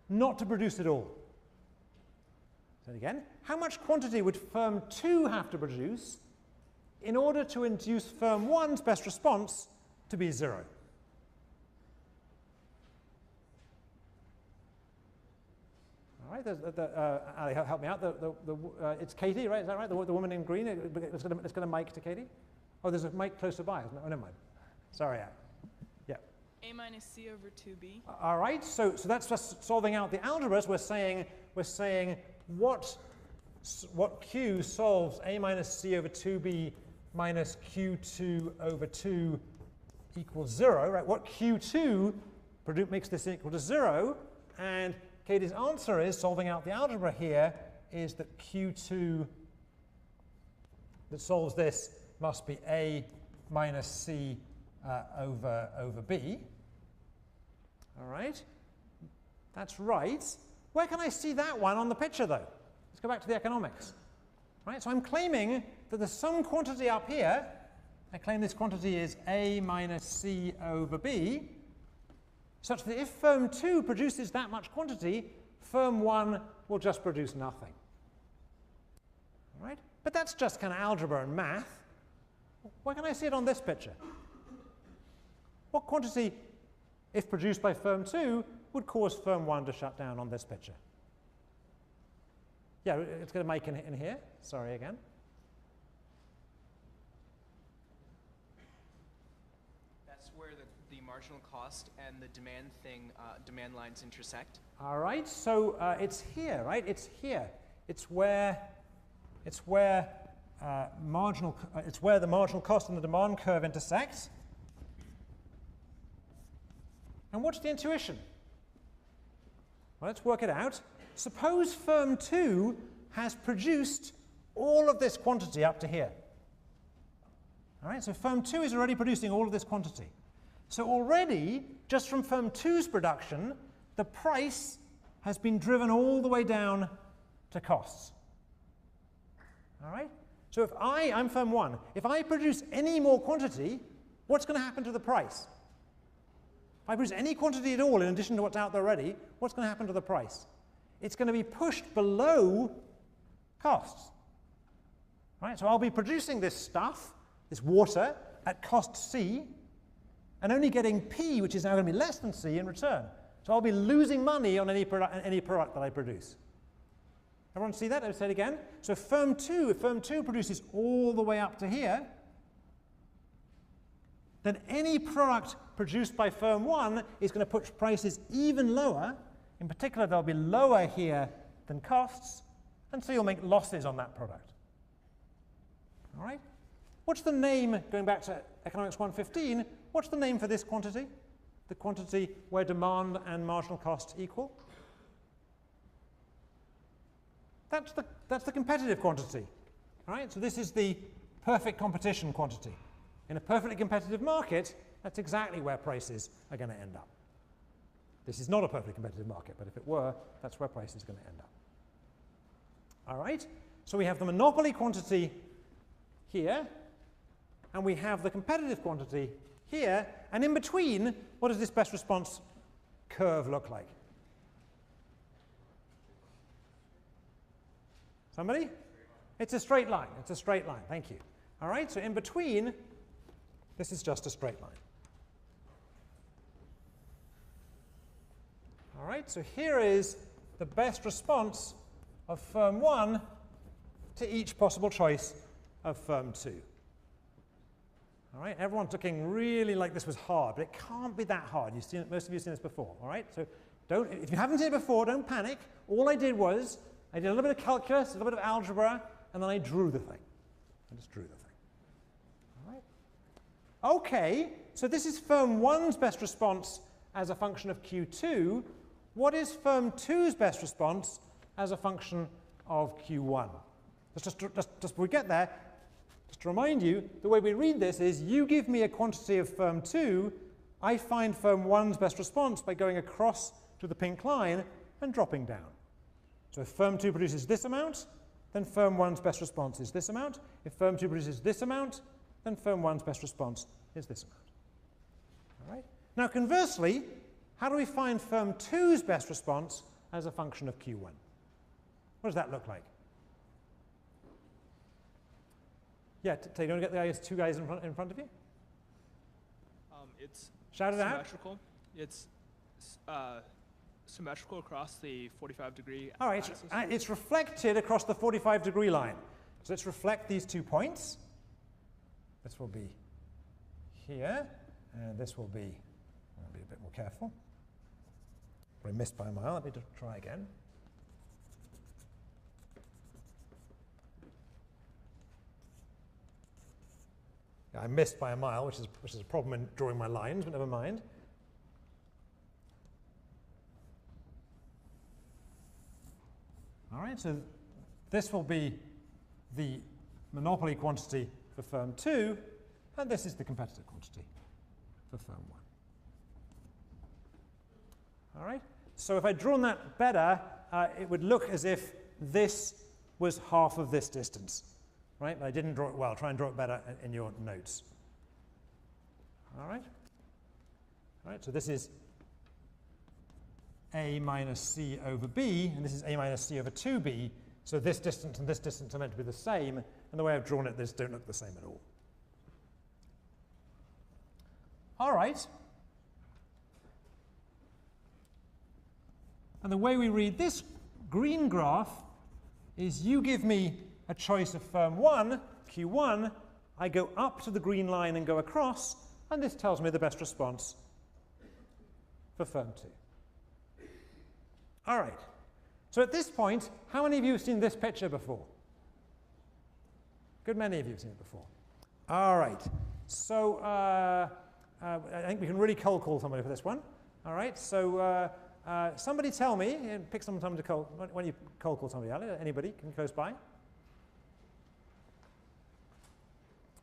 A: not to produce at all? Say it again. How much quantity would firm 2 have to produce in order to induce firm 1's best response to be 0? All right, Ali, help me out. It's Katie, right? Is that right? The woman in green? Let's get a mic to Katie. Oh, there's a mic closer by, isn't there? Oh, never mind. Sorry, Anne. Yeah.
C: A minus C over 2b.
A: All right, so that's just solving out the algebras. We're saying what Q solves A minus C over 2b minus Q2 over 2 equals 0, right? What Q2 makes this equal to 0, and Katie's answer is, solving out the algebra here, is that Q2 that solves this must be A minus C over B. All right, that's right. Where can I see that one on the picture, though? Let's go back to the economics. Right, so I'm claiming that there's some quantity up here. I claim this quantity is A minus C over B, such that if firm 2 produces that much quantity, firm 1 will just produce nothing. All right? But that's just kind of algebra and math. Where can I see it on this picture? What quantity, if produced by firm 2, would cause firm 1 to shut down on this picture? Yeah, let's get a mic in here. Sorry again.
K: That's where the marginal cost and the demand lines intersect.
A: All right, so it's here, right? It's here. It's where the marginal cost and the demand curve intersect. And what's the intuition? Well, let's work it out. Suppose firm 2 has produced all of this quantity up to here. All right, so firm 2 is already producing all of this quantity. So already, just from firm 2's production, the price has been driven all the way down to costs. All right? So if I'm firm 1, if I produce any more quantity, what's going to happen to the price? If I produce any quantity at all in addition to what's out there already, what's going to happen to the price? It's going to be pushed below costs. Right? So I'll be producing this stuff, this water, at cost C, and only getting P, which is now going to be less than C, in return. So I'll be losing money on any product that I produce. Everyone see that? I'll say it again. So if firm 2 produces all the way up to here, then any product produced by firm 1 is going to push prices even lower. In particular, they'll be lower here than costs, and so you'll make losses on that product. All right? What's the name, going back to Economics 115, what's the name for this quantity? The quantity where demand and marginal cost equal? That's the competitive quantity. All right? So this is the perfect competition quantity. In a perfectly competitive market, that's exactly where prices are going to end up. This is not a perfectly competitive market, but if it were, that's where prices are going to end up. All right? So we have the monopoly quantity here, and we have the competitive quantity here, and in between, what does this best response curve look like? Somebody? It's a straight line. It's a straight line. Thank you. All right, so in between, this is just a straight line. All right, so here is the best response of firm 1 to each possible choice of firm 2. All right, everyone's looking really like this was hard, but it can't be that hard. You've seen it, most of you have seen this before. All right, so if you haven't seen it before, don't panic. All I did was I did a little bit of calculus, a little bit of algebra, and then I drew the thing. I just drew the thing. All right. Okay, so this is firm 1's best response as a function of Q2. What is firm 2's best response as a function of Q1? Just before we get there, just to remind you, the way we read this is you give me a quantity of firm 2, I find firm 1's best response by going across to the pink line and dropping down. So if firm 2 produces this amount, then firm 1's best response is this amount. If firm 2 produces this amount, then firm 1's best response is this amount. All right? Now conversely, how do we find firm 2's best response as a function of Q1? What does that look like? Yeah, you don't get the two guys in front of you?
K: It's
A: Shout it out.
K: symmetrical. It's symmetrical across the 45-degree
A: All right,
K: axis.
A: it's reflected across the 45-degree line. So let's reflect these 2 points. This will be here, and this will be, I'll be a bit more careful. I missed by a mile. Let me just try again. Yeah, I missed by a mile, which is a problem in drawing my lines, but never mind. All right, so this will be the monopoly quantity for firm 2, and this is the competitive quantity for firm 1. All right, so if I'd drawn that better, it would look as if this was half of this distance. Right, but I didn't draw it well. Try and draw it better in your notes. All right? All right, so this is A minus C over B, and this is A minus C over 2B. So this distance and this distance are meant to be the same, and the way I've drawn it, these don't look the same at all. All right. And the way we read this green graph is you give me a choice of firm 1, Q1, I go up to the green line and go across, and this tells me the best response for firm 2. All right. So at this point, how many of you have seen this picture before? Good many of you have seen it before. All right. So I think we can really cold call somebody for this one. All right. So somebody tell me, pick some time to cold, when you cold call somebody out, anybody, can you close by?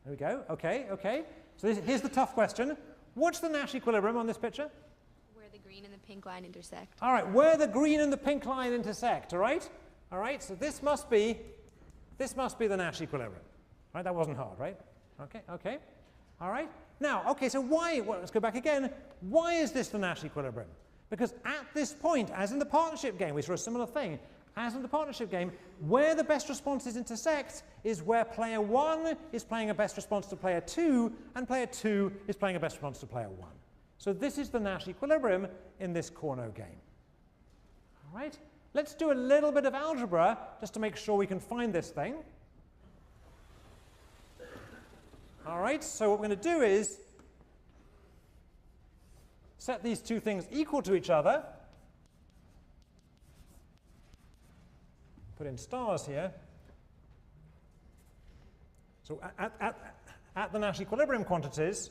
A: There we go. Okay, okay. So here's the tough question. what's the Nash equilibrium on this picture?
E: Where the green and the pink line intersect.
A: All right, where the green and the pink line intersect, all right? All right, so this must be the Nash equilibrium. Right, that wasn't hard, right? Okay, okay. All right. Now, okay, so why, well, let's go back again. Why is this the Nash equilibrium? Because at this point, as in the partnership game, we saw a similar thing. As in the partnership game, where the best responses intersect is where player 1 is playing a best response to player 2, and player 2 is playing a best response to player 1. So this is the Nash equilibrium in this Cournot game. All right? Let's do a little bit of algebra just to make sure we can find this thing. All right, so what we're going to do is set these two things equal to each other. Put in stars here. So at the Nash equilibrium quantities,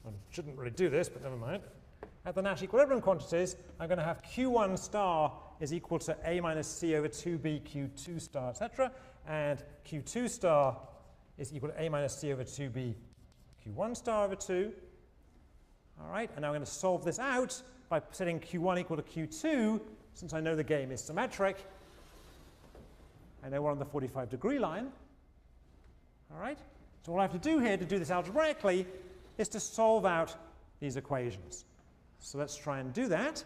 A: I shouldn't really do this, but never mind. At the Nash equilibrium quantities, I'm going to have Q1 star is equal to A minus C over 2B Q2 star, etc. And Q2 star is equal to A minus C over 2B Q1 star over 2. All right, and now I'm going to solve this out by setting Q1 equal to Q2, since I know the game is symmetric. I know we're on the 45-degree line. All right, so all I have to do here to do this algebraically is to solve out these equations. So let's try and do that.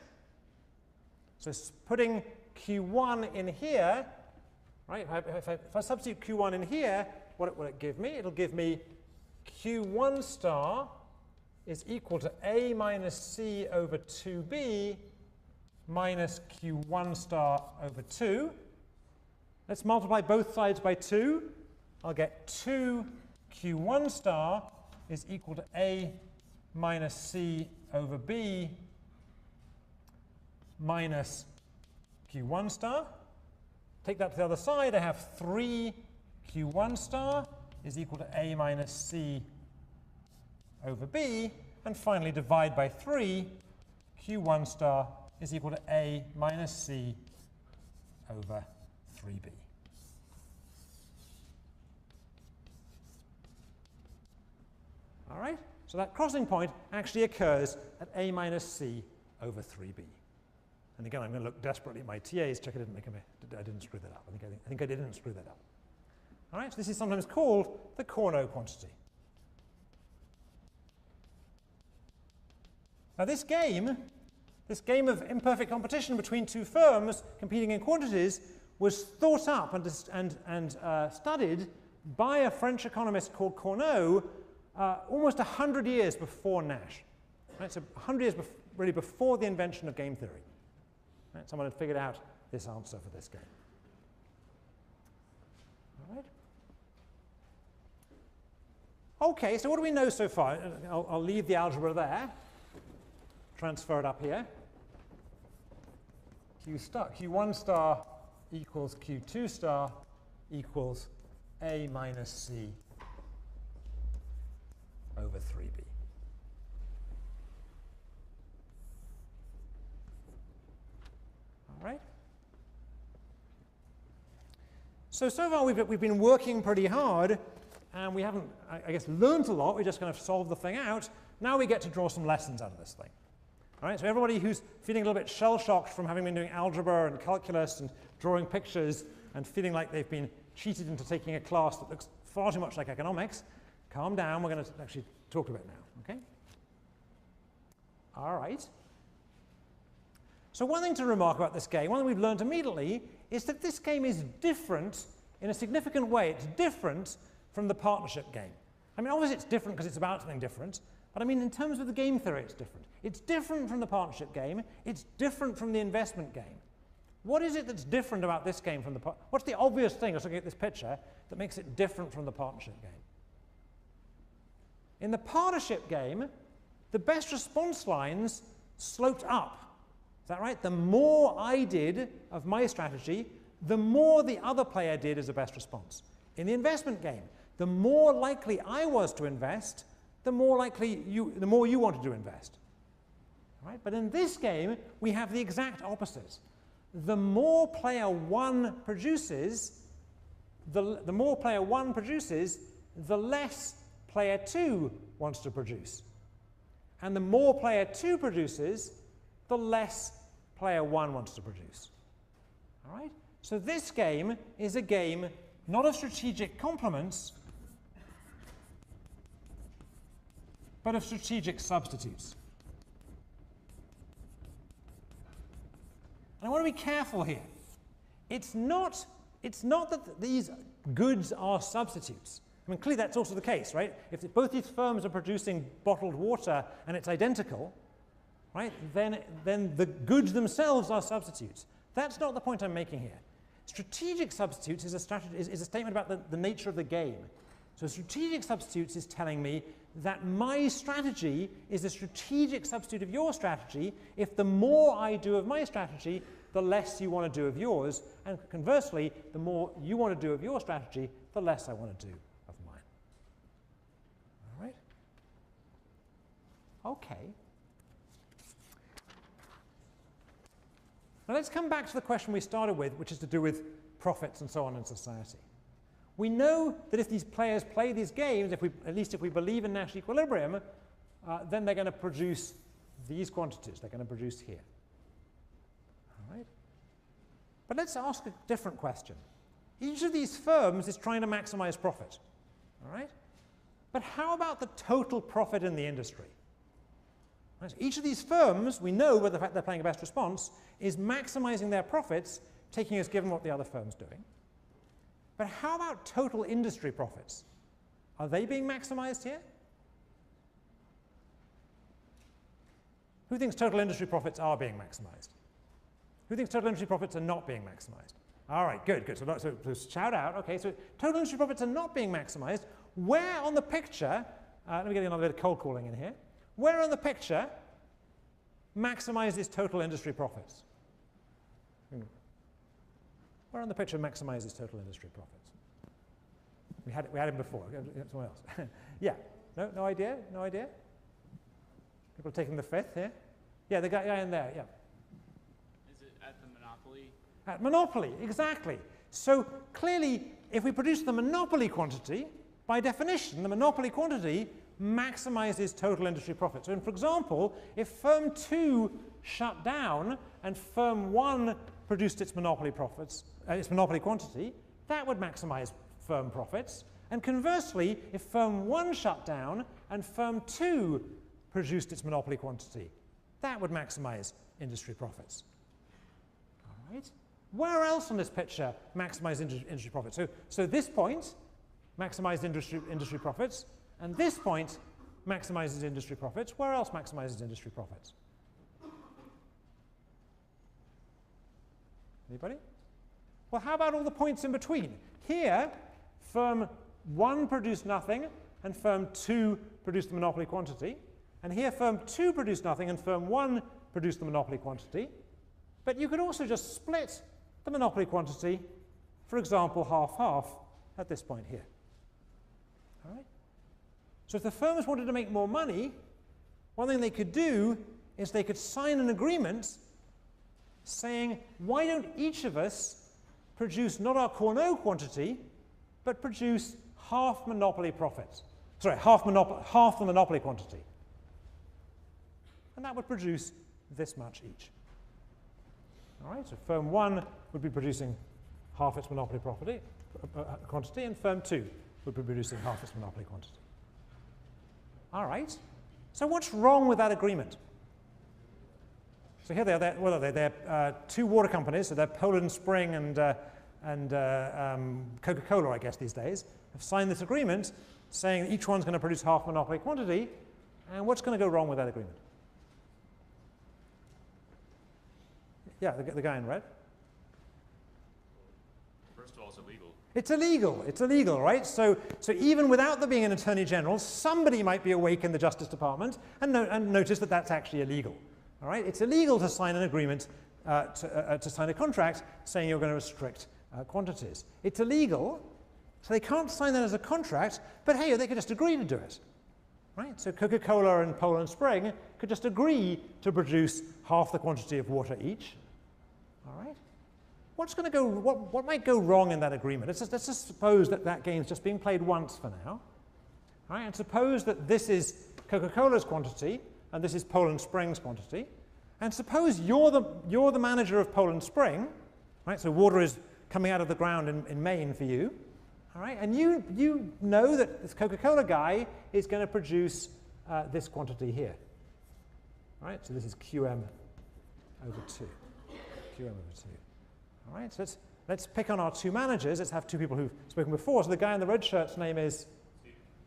A: So putting Q1 in here, right, if I substitute Q1 in here, what will it give me? It'll give me Q1 star is equal to A minus C over 2B minus Q1 star over 2. Let's multiply both sides by 2. I'll get 2 Q1 star is equal to A minus C over B minus Q1 star. Take that to the other side. I have 3 Q1 star is equal to A minus C over B. And finally, divide by 3. Q1 star is equal to A minus C over 3B. All right? So that crossing point actually occurs at A minus C over 3B. And again, I'm going to look desperately at my TAs, check I didn't screw that up. I think I didn't screw that up. All right, so this is sometimes called the Cournot quantity. Now this game of imperfect competition between two firms competing in quantities was thought up and studied by a French economist called Cournot almost 100 years before Nash. Right, so 100 years really before the invention of game theory. Right, someone had figured out this answer for this game. All right. Okay, so what do we know so far? I'll leave the algebra there. Transfer it up here. Q1 star equals Q2 star equals A minus C over 3B. All right. So far we've been working pretty hard, and we haven't, I guess, learned a lot. We just kind of solved the thing out. Now we get to draw some lessons out of this thing. All right, so everybody who's feeling a little bit shell-shocked from having been doing algebra and calculus and drawing pictures and feeling like they've been cheated into taking a class that looks far too much like economics, calm down. We're going to actually talk about it now, okay? All right. So one thing to remark about this game, one thing we've learned immediately, is that this game is different in a significant way. It's different from the partnership game. I mean, obviously it's different because it's about something different, but I mean, in terms of the game theory, it's different. It's different from the partnership game. It's different from the investment game. What is it that's different about this game from the what's the obvious thing, just looking at this picture, that makes it different from the partnership game? In the partnership game, the best response lines sloped up. Is that right? The more I did of my strategy, the more the other player did as a best response. In the investment game, the more likely I was to invest, the more you wanted to invest. Right? But in this game, we have the exact opposite. The more player 1 produces, the less player 2 wants to produce. And the more player 2 produces, the less player 1 wants to produce. All right? So this game is a game not of strategic complements, but of strategic substitutes. And I want to be careful here. It's not that these goods are substitutes. I mean, clearly that's also the case, right? If both these firms are producing bottled water and it's identical, right, then the goods themselves are substitutes. That's not the point I'm making here. Strategic substitutes is a statement about the nature of the game. So strategic substitutes is telling me that my strategy is a strategic substitute of your strategy if the more I do of my strategy, the less you want to do of yours, and conversely, the more you want to do of your strategy, the less I want to do of mine. All right? Okay. Now let's come back to the question we started with, which is to do with profits and so on in society. We know that if these players play these games, at least if we believe in Nash equilibrium, then they're going to produce these quantities. They're going to produce here. All right? But let's ask a different question. Each of these firms is trying to maximize profit. All right? But how about the total profit in the industry? Right? Each of these firms, we know by the fact they're playing a best response, is maximizing their profits, taking as given what the other firm's doing. But how about total industry profits? Are they being maximized here? Who thinks total industry profits are being maximized? Who thinks total industry profits are not being maximized? All right, good, good. So shout out. Okay, so total industry profits are not being maximized. Where on the picture, let me get another bit of cold calling in here. Where on the picture maximizes total industry profits? Where on the picture maximizes total industry profits? We had him before. Someone else. Yeah. No idea? No idea? People taking the fifth here? Yeah, the guy in there. Yeah.
F: Is it at the monopoly?
A: At monopoly, exactly. So clearly, if we produce the monopoly quantity, by definition, the monopoly quantity maximizes total industry profit. So, for example, if firm 2 shut down and firm 1 produced its monopoly profits, its monopoly quantity, that would maximize firm profits. And conversely, if firm 1 shut down and firm 2 produced its monopoly quantity, that would maximize industry profits. All right. Where else on this picture maximize industry profits? So this point maximized industry profits, and this point maximizes industry profits. Where else maximizes industry profits? Anybody? Well, how about all the points in between? Here, firm 1 produced nothing, and firm 2 produced the monopoly quantity. And here, firm 2 produced nothing, and firm 1 produced the monopoly quantity. But you could also just split the monopoly quantity, for example, half-half at this point here. All right? So if the firms wanted to make more money, one thing they could do is they could sign an agreement saying, why don't each of us produce not our Cournot quantity, but produce half monopoly profits. Sorry, half the monopoly quantity. And that would produce this much each. All right, so firm 1 would be producing half its monopoly quantity, and firm 2 would be producing half its monopoly quantity. All right, so what's wrong with that agreement? So here they are. What are they? They're 2 water companies, so they're Poland Spring and Coca-Cola, I guess, these days, have signed this agreement saying that each one's going to produce half monopoly quantity. And what's going to go wrong with that agreement? Yeah, the guy in red.
B: First of all, it's illegal.
A: It's illegal. It's illegal, right? So even without there being an attorney general, somebody might be awake in the Justice Department and notice that that's actually illegal. All right? It's illegal to sign an agreement, to sign a contract saying you're going to restrict quantities. It's illegal, so they can't sign that as a contract, but hey, they could just agree to do it. Right? So Coca-Cola and Poland Spring could just agree to produce half the quantity of water each. All right? What might go wrong in that agreement? Let's just suppose that game's just being played once for now. All right? And suppose that this is Coca-Cola's quantity, and this is Poland Spring's quantity. And suppose you're the manager of Poland Spring, right? So water is coming out of the ground in Maine for you, all right? And you know that this Coca-Cola guy is going to produce this quantity here, all right? So this is QM over 2, QM over 2, all right? So let's pick on our two managers. Let's have two people who've spoken before. So the guy in the red shirt's name is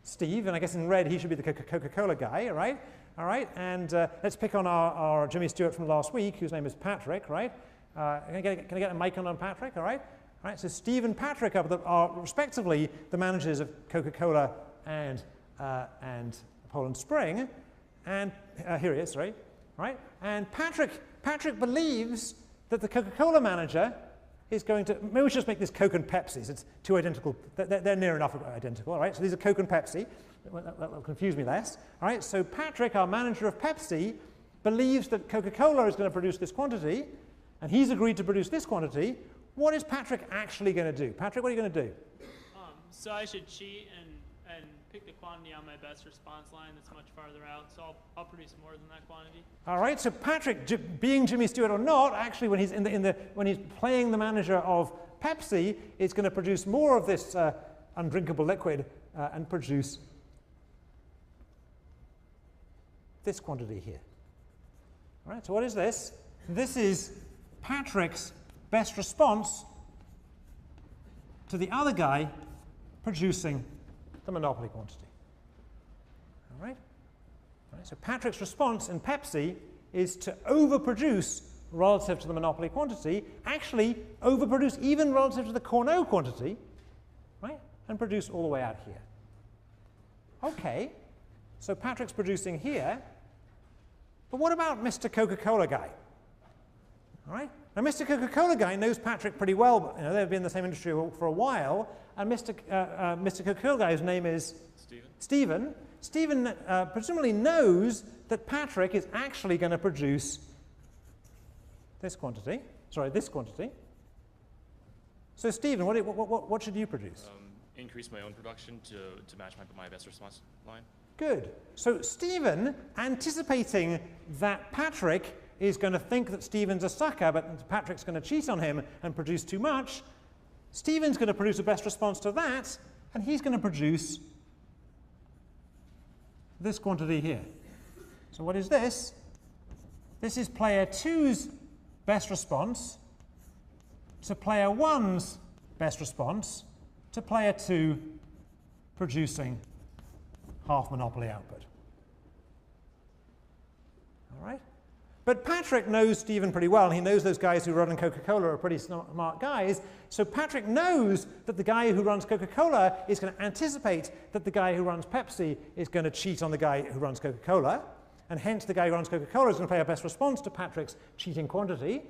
A: Steve, and I guess in red he should be the Coca-Cola guy, all right? All right, and let's pick on our Jimmy Stewart from last week, whose name is Patrick, right? Can I get a mic on Patrick, all right? All right, so Steve and Patrick are respectively the managers of Coca-Cola and Poland Spring, and here he is, right? Right, and Patrick believes that the Coca-Cola manager is going to, maybe we should just make this Coke and Pepsi. It's two identical, they're near enough identical, all right? So these are Coke and Pepsi. That'll confuse me less. All right, so Patrick, our manager of Pepsi, believes that Coca-Cola is going to produce this quantity, and he's agreed to produce this quantity. What is Patrick actually going to do? Patrick, what are you going to do?
L: So I should cheat and pick the quantity on my best response line that's much farther out, so I'll produce more than that quantity. All
A: right, so Patrick, being Jimmy Stewart or not, actually when he's when he's playing the manager of Pepsi, is going to produce more of this undrinkable liquid and produce this quantity here. All right, so what is this? This is Patrick's best response to the other guy producing the monopoly quantity. All right? All right, so Patrick's response in Pepsi is to overproduce relative to the monopoly quantity, actually overproduce even relative to the Cournot quantity, right? And produce all the way out here. Okay, so Patrick's producing here, but what about Mr. Coca-Cola guy? All right? Now, Mr. Coca-Cola guy knows Patrick pretty well, but they've been in the same industry for a while, and Mr. Coca-Cola guy's name is Stephen. Stephen presumably knows that Patrick is actually going to produce this quantity. Sorry, this quantity. So, Stephen, what should you produce?
B: Increase my own production to match my best response line.
A: Good. So Stephen, anticipating that Patrick is going to think that Stephen's a sucker, but Patrick's going to cheat on him and produce too much, Stephen's going to produce a best response to that, and he's going to produce this quantity here. So what is this? This is player 2's best response to player 1's best response to player 2 producing half monopoly output. All right? But Patrick knows Stephen pretty well, and he knows those guys who run Coca-Cola are pretty smart guys. So Patrick knows that the guy who runs Coca-Cola is going to anticipate that the guy who runs Pepsi is going to cheat on the guy who runs Coca-Cola, and hence the guy who runs Coca-Cola is going to play a best response to Patrick's cheating quantity.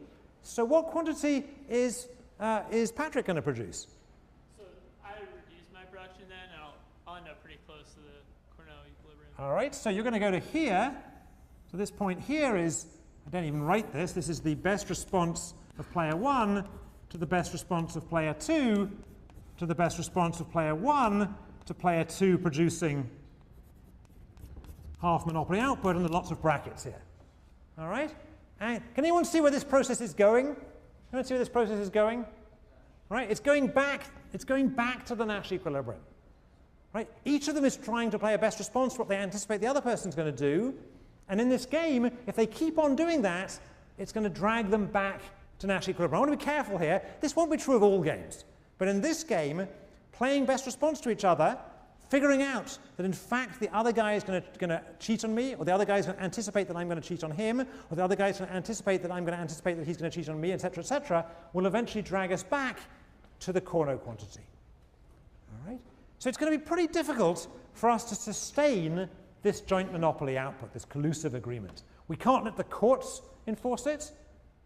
A: So what quantity is Patrick going to produce?
L: So I reduce my production then, and I'll end up pretty close to the Cournot equilibrium.
A: All right, so you're going to go to here. So this point here is, I don't even write this, this is the best response of player 1 to the best response of player 2 to the best response of player 1 to player 2 producing half monopoly output, and there are lots of brackets here. All right? And can anyone see where this process is going? Anyone see where this process is going? Right? It's going back to the Nash equilibrium. Right? Each of them is trying to play a best response to what they anticipate the other person's going to do. And in this game, if they keep on doing that, it's going to drag them back to Nash equilibrium. I want to be careful here. This won't be true of all games. But in this game, playing best response to each other, figuring out that in fact the other guy is going to cheat on me, or the other guy is going to anticipate that I'm going to cheat on him, or the other guy is going to anticipate that I'm going to anticipate that he's going to cheat on me, etc., will eventually drag us back to the Cournot quantity. All right? So it's going to be pretty difficult for us to sustain this joint monopoly output, this collusive agreement. We can't let the courts enforce it.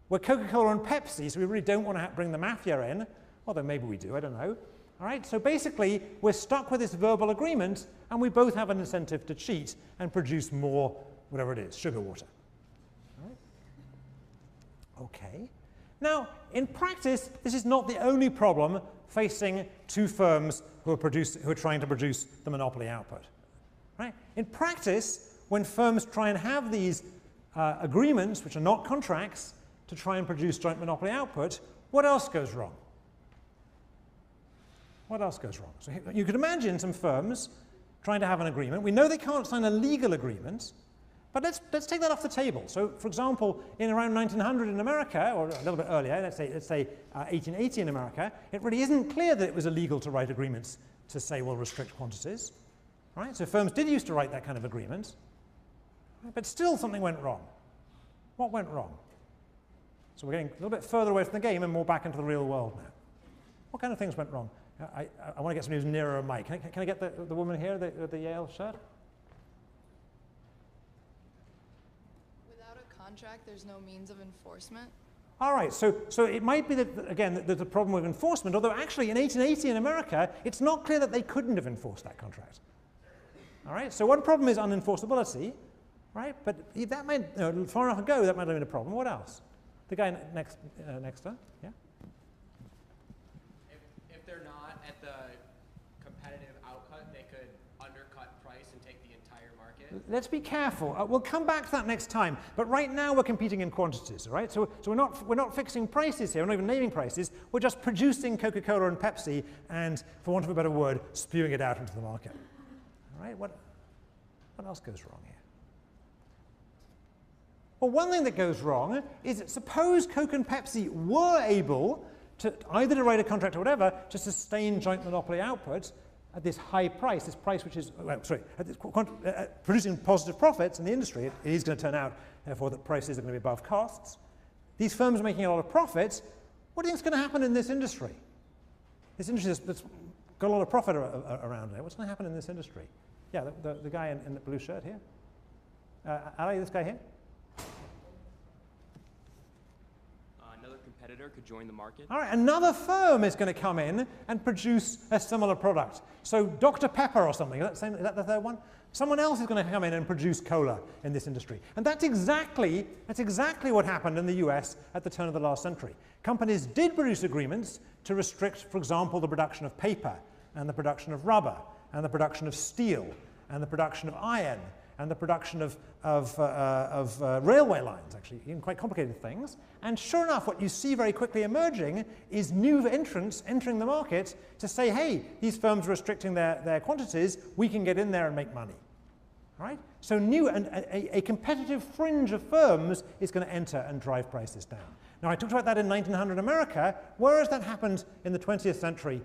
A: We're Coca-Cola and Pepsi, so we really don't want to bring the mafia in, although maybe we do, I don't know. All right, so basically, we're stuck with this verbal agreement, and we both have an incentive to cheat and produce more, whatever it is, sugar water. All right? Okay. Now, in practice, this is not the only problem facing two firms who are trying to produce the monopoly output. Right? In practice, when firms try and have these agreements, which are not contracts, to try and produce joint monopoly output, what else goes wrong? What else goes wrong? So you could imagine some firms trying to have an agreement. We know they can't sign a legal agreement, but let's take that off the table. So, for example, in around 1900 in America, or a little bit earlier, let's say 1880 in America, it really isn't clear that it was illegal to write agreements to say we'll restrict quantities. Right? So firms did used to write that kind of agreement, but still something went wrong. What went wrong? So we're getting a little bit further away from the game and more back into the real world now. What kind of things went wrong? I want to get somebody who's nearer a mic. Can I get the woman here, the Yale shirt?
C: Without a contract, there's no means of enforcement.
A: All right, so it might be that, again, that there's a problem with enforcement, although actually in 1880 in America, it's not clear that they couldn't have enforced that contract. All right, so one problem is unenforceability, right? But that might, far enough ago, that might have been a problem. What else? The guy next to her, yeah?
K: If they're not at the competitive outcut, they could undercut price and take the entire market.
A: Let's be careful. We'll come back to that next time. But right now we're competing in quantities, all right? So we're not fixing prices here. We're not even naming prices. We're just producing Coca-Cola and Pepsi and, for want of a better word, spewing it out into the market. All right? What else goes wrong here? Well, one thing that goes wrong is that suppose Coke and Pepsi were able to either to write a contract or whatever to sustain joint monopoly output at this high price, this price which is, producing positive profits in the industry. It is going to turn out, therefore, that prices are going to be above costs. These firms are making a lot of profits. What do you think is going to happen in this industry? This industry that's got a lot of profit around it. What's going to happen in this industry? Yeah, the guy in the blue shirt here. Ali, this guy here.
B: Another competitor could join the market.
A: All right, another firm is going to come in and produce a similar product. So Dr. Pepper or something, is that the third one? Someone else is going to come in and produce cola in this industry. And that's exactly what happened in the US at the turn of the last century. Companies did produce agreements to restrict, for example, the production of paper and the production of rubber and the production of steel and the production of iron and the production of railway lines, actually, even quite complicated things. And sure enough, what you see very quickly emerging is new entrants entering the market to say, hey, these firms are restricting their quantities, we can get in there and make money. Right? So a competitive fringe of firms is going to enter and drive prices down. Now, I talked about that in 1900 America, whereas that happened in the 20th century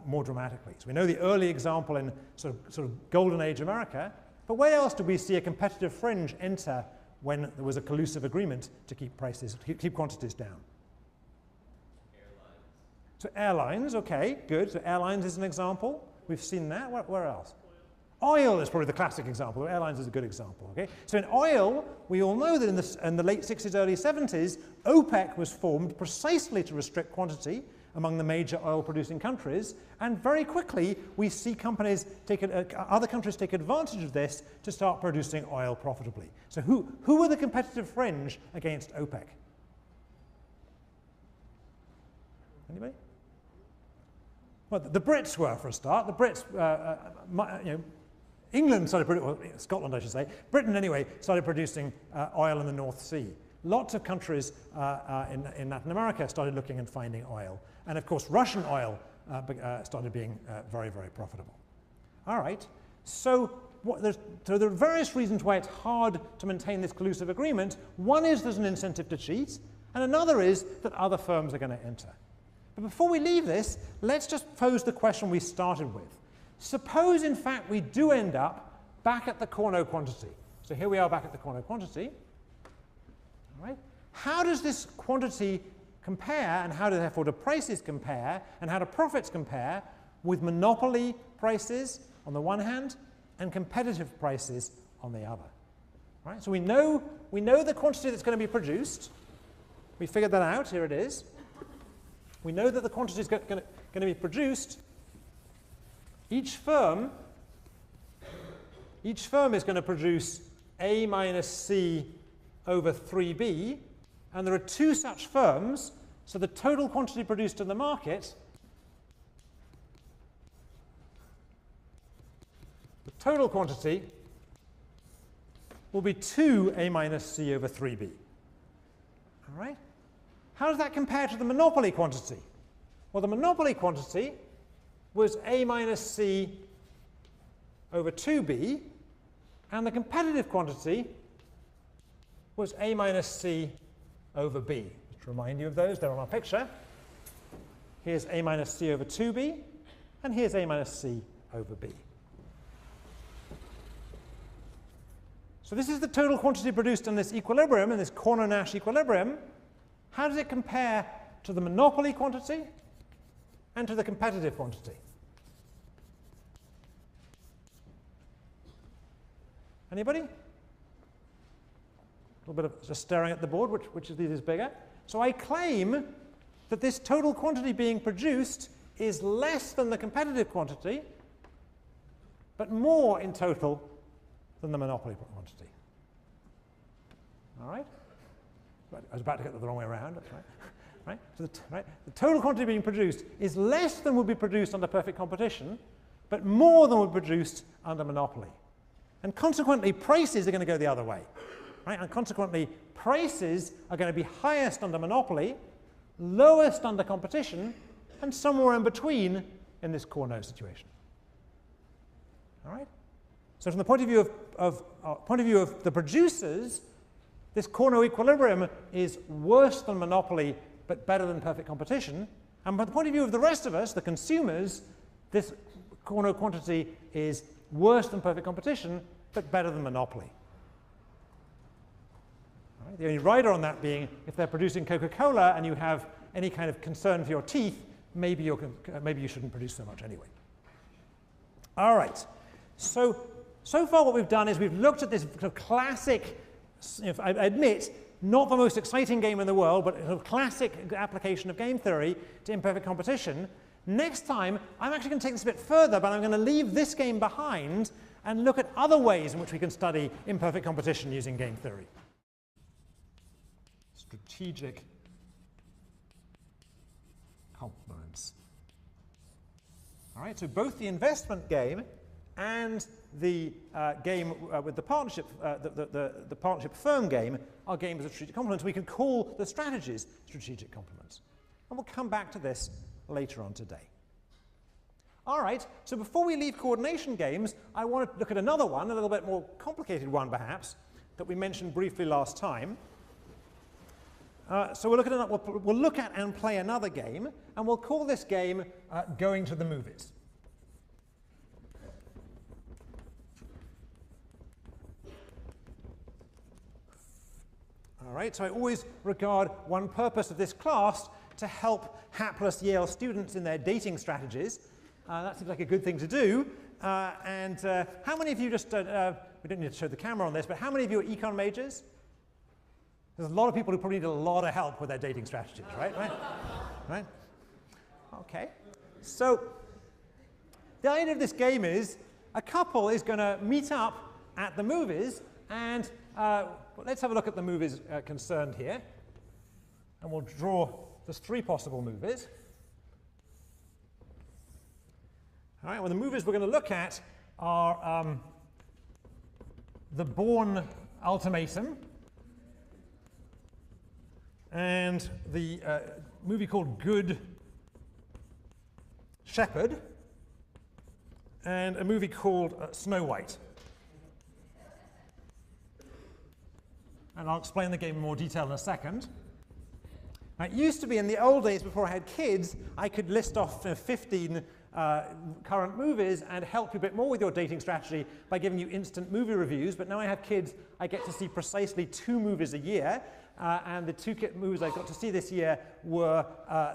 A: more dramatically. So we know the early example in sort of golden age America, but where else did we see a competitive fringe enter when there was a collusive agreement to keep prices, keep quantities down? Airlines. So airlines, okay, good. So airlines is an example. We've seen that. Where else? Oil is probably the classic example. Airlines is a good example. Okay. So in oil, we all know that in the late 60s, early 70s, OPEC was formed precisely to restrict quantity among the major oil-producing countries, and very quickly we see companies other countries take advantage of this to start producing oil profitably. So who were the competitive fringe against OPEC? Anybody? Well, the Brits were, for a start. The Brits, England started producing, well, Scotland I should say, Britain anyway, started producing oil in the North Sea. Lots of countries in Latin America started looking and finding oil. And of course, Russian oil started being very, very profitable. All right, so there are various reasons why it's hard to maintain this collusive agreement. One is there's an incentive to cheat, and another is that other firms are going to enter. But before we leave this, let's just pose the question we started with. Suppose, in fact, we do end up back at the Cournot quantity. So here we are back at the Cournot quantity. All right. How does this quantity compare, and how do therefore do prices compare, and how do profits compare with monopoly prices on the one hand and competitive prices on the other? Right? So we know the quantity that's going to be produced. We figured that out. Here it is. We know that the quantity is going to be produced. Each firm is going to produce A minus C over 3B, and there are two such firms, so the total quantity produced in the market, the total quantity will be 2a minus c over 3b. All right? How does that compare to the monopoly quantity? Well, the monopoly quantity was a minus c over 2b, and the competitive quantity was a minus c over b. Just to remind you of those, they're on our picture. Here's a minus c over 2b, and here's a minus c over b. So this is the total quantity produced in this equilibrium, in this Cournot-Nash equilibrium. How does it compare to the monopoly quantity and to the competitive quantity? Anybody? A little bit of just staring at the board, which of these is bigger? So I claim that this total quantity being produced is less than the competitive quantity, but more in total than the monopoly quantity. All right? I was about to get the wrong way around. That's right. Right? So the total quantity being produced is less than would be produced under perfect competition, but more than would be produced under monopoly. And consequently, prices are going to go the other way. Right? And consequently, prices are going to be highest under monopoly, lowest under competition, and somewhere in between in this Cournot situation. All right? So from the point of view of the producers, this Cournot equilibrium is worse than monopoly but better than perfect competition. And from the point of view of the rest of us, the consumers, this Cournot quantity is worse than perfect competition but better than monopoly. All right? The only rider on that being if they're producing Coca-Cola and you have any kind of concern for your teeth, maybe you shouldn't produce so much anyway. All right. So far what we've done is we've looked at this sort of classic, I admit, not the most exciting game in the world, but a classic application of game theory to imperfect competition. Next time, I'm actually going to take this a bit further, but I'm going to leave this game behind and look at other ways in which we can study imperfect competition using game theory. Strategic complements. All right, so both the investment game and the game with the partnership, the partnership firm game are games of strategic complements. We can call the strategies strategic complements. And we'll come back to this later on today. All right, so before we leave coordination games, I want to look at another one, a little bit more complicated one perhaps, that we mentioned briefly last time. So we'll look at and play another game, and we'll call this game Going to the Movies. All right, so I always regard one purpose of this class to help hapless Yale students in their dating strategies. That seems like a good thing to do. How many of you just, we don't need to show the camera on this, but how many of you are econ majors? There's a lot of people who probably need a lot of help with their dating strategies, right? Right? Okay. So the idea of this game is a couple is going to meet up at the movies, and let's have a look at the movies concerned here. And we'll draw, there's 3 possible movies. All right, well, the movies we're going to look at are The Bourne Ultimatum and the movie called Good Shepherd and a movie called Snow White. And I'll explain the game in more detail in a second. Now, it used to be in the old days before I had kids, I could list off 15 current movies and help you a bit more with your dating strategy by giving you instant movie reviews. But now I have kids, I get to see precisely 2 movies a year. And the 2 movies I got to see this year were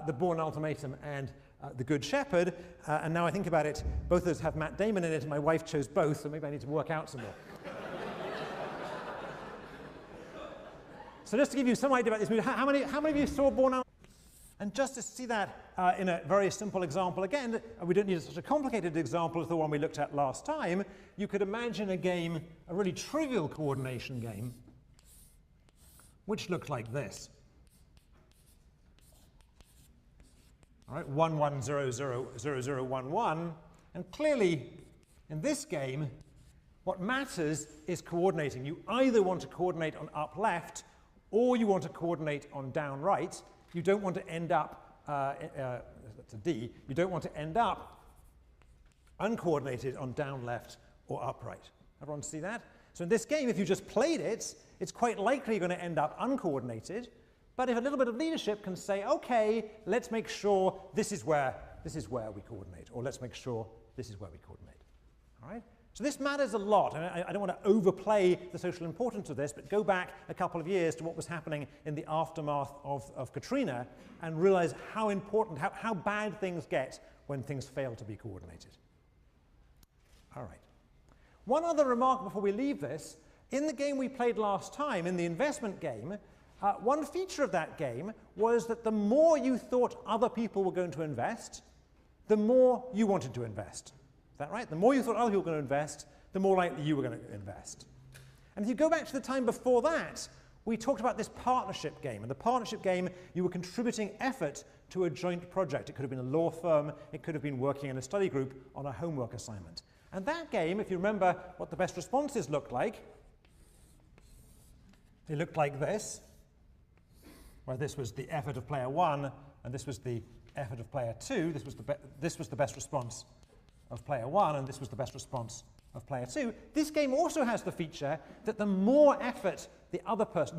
A: The Bourne Ultimatum and The Good Shepherd. And now I think about it, both of those have Matt Damon in it, and my wife chose both, so maybe I need to work out some more. So just to give you some idea about this movie, how many of you saw Bourne Ultimatum? And just to see that in a very simple example, again, we don't need such a complicated example as the one we looked at last time. You could imagine a game, a really trivial coordination game, which looked like this. All right, 1 1 0 0 0 0 1 1, and clearly in this game What matters is coordinating. You either want to coordinate on up left or you want to coordinate on down right. You don't want to end up, that's a D, you don't want to end up uncoordinated on down left or up right. Everyone see that? So in this game, if you just played it, it's quite likely you're going to end up uncoordinated. But if a little bit of leadership can say, okay, let's make sure this is where we coordinate, or let's make sure this is where we coordinate. All right? So this matters a lot. And I don't want to overplay the social importance of this, but go back a couple of years to what was happening in the aftermath of Katrina and realize how important, how bad things get when things fail to be coordinated. All right. One other remark before we leave this. In the game we played last time, in the investment game, one feature of that game was that the more you thought other people were going to invest, the more you wanted to invest. Is that right? The more you thought other people were going to invest, the more likely you were going to invest. And if you go back to the time before that, we talked about this partnership game. In the partnership game, you were contributing effort to a joint project. It could have been a law firm. It could have been working in a study group on a homework assignment. And that game, if you remember what the best responses looked like, they looked like this, where this was the effort of player 1, and this was the effort of player 2. This was the best response of player 1, and this was the best response of player 2. This game also has the feature that the more effort the other person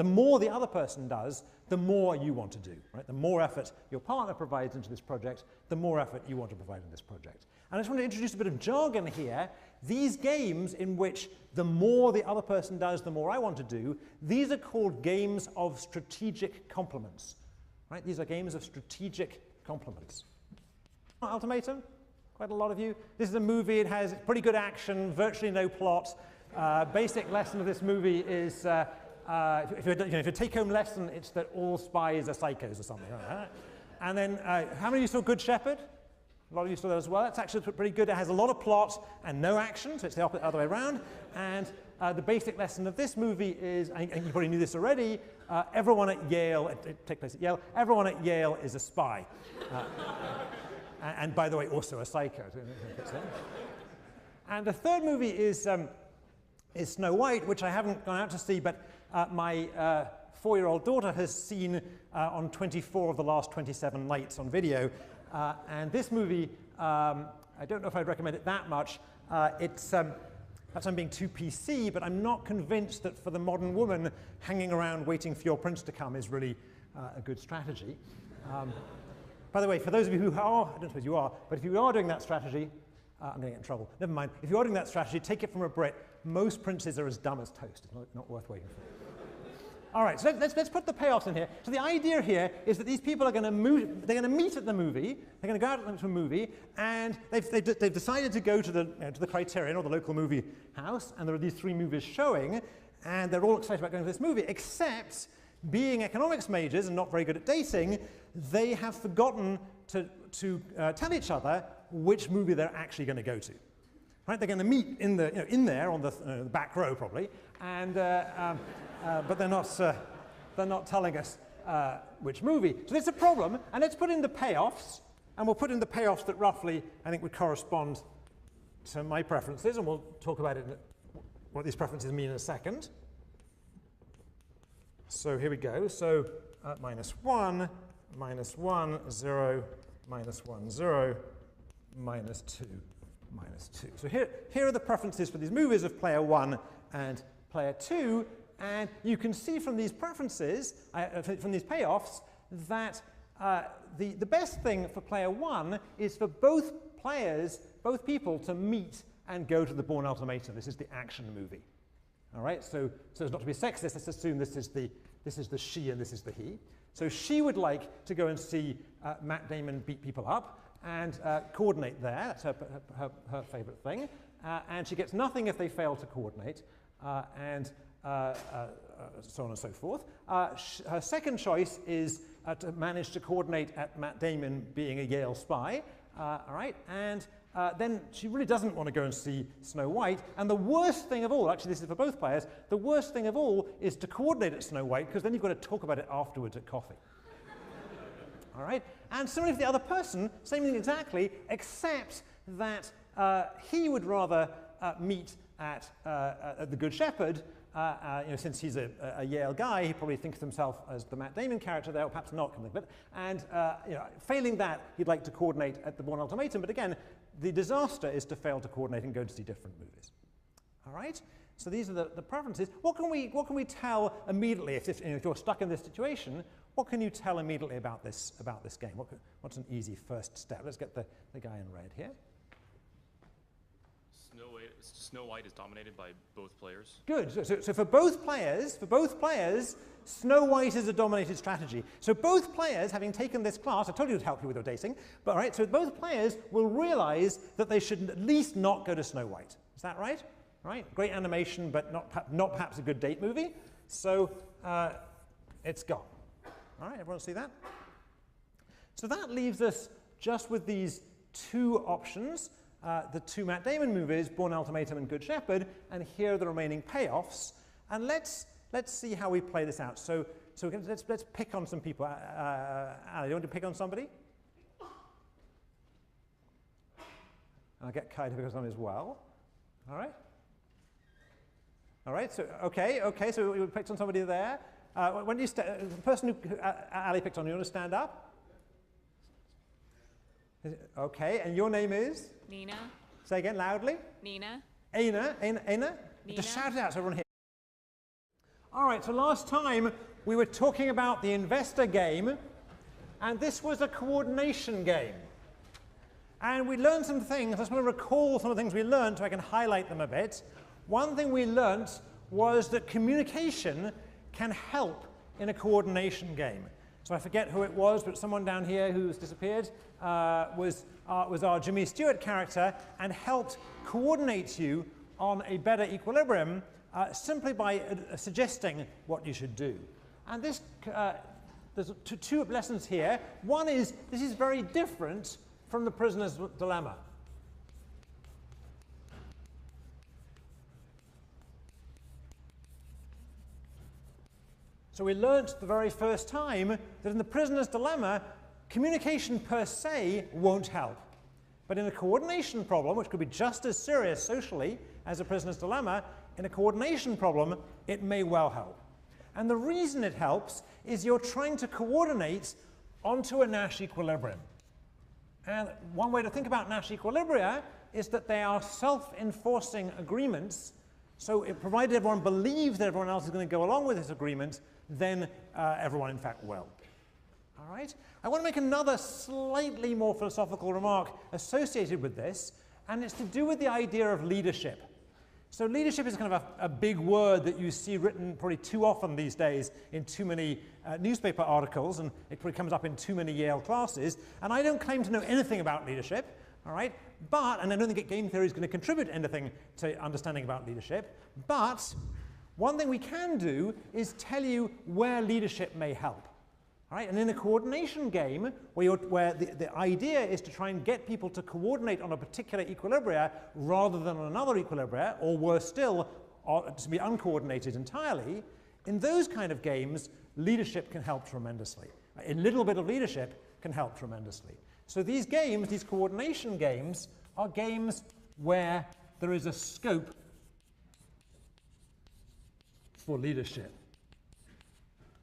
A: does, the more you want to do. Right? The more effort your partner provides into this project, the more effort you want to provide in this project. And I just want to introduce a bit of jargon here. These games in which the more the other person does, the more I want to do, these are called games of strategic complements. Right? These are games of strategic complements. Ultimatum? Quite a lot of you. This is a movie. It has pretty good action, virtually no plot. Basic lesson of this movie is, if your take-home lesson, it's that all spies are psychos or something. Right? And then, how many of you saw Good Shepherd? A lot of you saw that as well. It's actually pretty good. It has a lot of plot and no action, so it's the other way around. And the basic lesson of this movie is, and you probably knew this already, everyone at Yale, it takes place at Yale, everyone at Yale is a spy. And by the way, also a psycho. And the third movie is Snow White, which I haven't gone out to see, but my 4-year-old daughter has seen on 24 of the last 27 nights on video. And this movie, I don't know if I'd recommend it that much. Perhaps I'm being too PC, but I'm not convinced that for the modern woman, hanging around waiting for your prince to come is really a good strategy. By the way, for those of you who are, I don't suppose you are, but if you are doing that strategy, I'm going to get in trouble. Never mind. If you are doing that strategy, take it from a Brit. Most princes are as dumb as toast. It's not worth waiting for. All right, so let's put the payoffs in here. So the idea here is that these people are going to move. They're going to meet at the movie. They're going to go out to a movie, and they've decided to go to the Criterion or the local movie house, and there are these 3 movies showing, and they're all excited about going to this movie, except being economics majors and not very good at dating, they have forgotten to tell each other which movie they're actually going to go to. Right? They're going to meet in there on the back row probably, and but they're not telling us which movie. So there's a problem, and let's put in the payoffs, and we'll put in the payoffs that roughly I think would correspond to my preferences, and we'll talk about what these preferences mean in a second. So here we go. So -1, -1, 0, -1, 0, -2, -2. So here are the preferences for these movies of player 1 and player 2. And you can see from these preferences, from these payoffs, that the best thing for player 1 is for both people to meet and go to the Bourne Ultimatum. This is the action movie. All right, so as not to be sexist, let's assume this is the she and this is the he. So she would like to go and see Matt Damon beat people up and coordinate there. That's her favorite thing. And she gets nothing if they fail to coordinate, and so on and so forth. Her second choice is to manage to coordinate at Matt Damon being a Yale spy. All right, and then she really doesn't want to go and see Snow White. And the worst thing of all, actually this is for both players, the worst thing of all is to coordinate at Snow White, because then you've got to talk about it afterwards at coffee. All right, and similarly for the other person, same thing exactly, except that he would rather meet at the Good Shepherd, since he's a Yale guy, he probably thinks of himself as the Matt Damon character there, or perhaps not, come to think of it. And failing that, he'd like to coordinate at the Bourne Ultimatum. But again, the disaster is to fail to coordinate and go to see different movies. All right? So these are the preferences. What can we tell immediately if you're stuck in this situation? What can you tell immediately about this game? What's an easy first step? Let's get the guy in red here.
B: Snow White is dominated by both players.
A: Good. So for both players, Snow White is a dominated strategy. So both players, having taken this class, I told you it would help you with your dating, but all right, so both players will realize that they should at least not go to Snow White. Is that right? Right? Great animation, but not perhaps a good date movie. So it's gone. All right, everyone see that? So that leaves us just with these two options. The two Matt Damon movies, Bourne Ultimatum and Good Shepherd, and here are the remaining payoffs. And let's see how we play this out. So let's pick on some people. Ali, you want to pick on somebody? I'll get Kai to pick on somebody as well. All right. All right. So okay. So we picked on somebody there. When do you the person who Ali picked on, you want to stand up? Okay, and your name is?
M: Nina.
A: Say again, loudly.
M: Nina.
A: Aina. Just shout it out so everyone hears. All right, so last time we were talking about the investor game, and this was a coordination game. And we learned some things. I just want to recall some of the things we learned so I can highlight them a bit. One thing we learned was that communication can help in a coordination game. So I forget who it was, but someone down here who's disappeared was our Jimmy Stewart character and helped coordinate you on a better equilibrium simply by suggesting what you should do. And this, there's two lessons here. One is this is very different from the prisoner's dilemma. So we learnt the very first time that in the prisoner's dilemma, communication per se won't help. But in a coordination problem, which could be just as serious socially as a prisoner's dilemma, in a coordination problem, it may well help. And the reason it helps is you're trying to coordinate onto a Nash equilibrium. And one way to think about Nash equilibria is that they are self-enforcing agreements. So provided everyone believes that everyone else is going to go along with this agreement, then everyone in fact will. All right? I want to make another slightly more philosophical remark associated with this, and it's to do with the idea of leadership. So leadership is kind of a big word that you see written probably too often these days in too many newspaper articles, and it probably comes up in too many Yale classes. And I don't claim to know anything about leadership, all right? And I don't think game theory is going to contribute anything to understanding about leadership. But one thing we can do is tell you where leadership may help. All right? And in a coordination game, where the idea is to try and get people to coordinate on a particular equilibria rather than on another equilibria, or worse still, to be uncoordinated entirely, in those kind of games, leadership can help tremendously. A little bit of leadership can help tremendously. So these games, these coordination games, are games where there is a scope for leadership.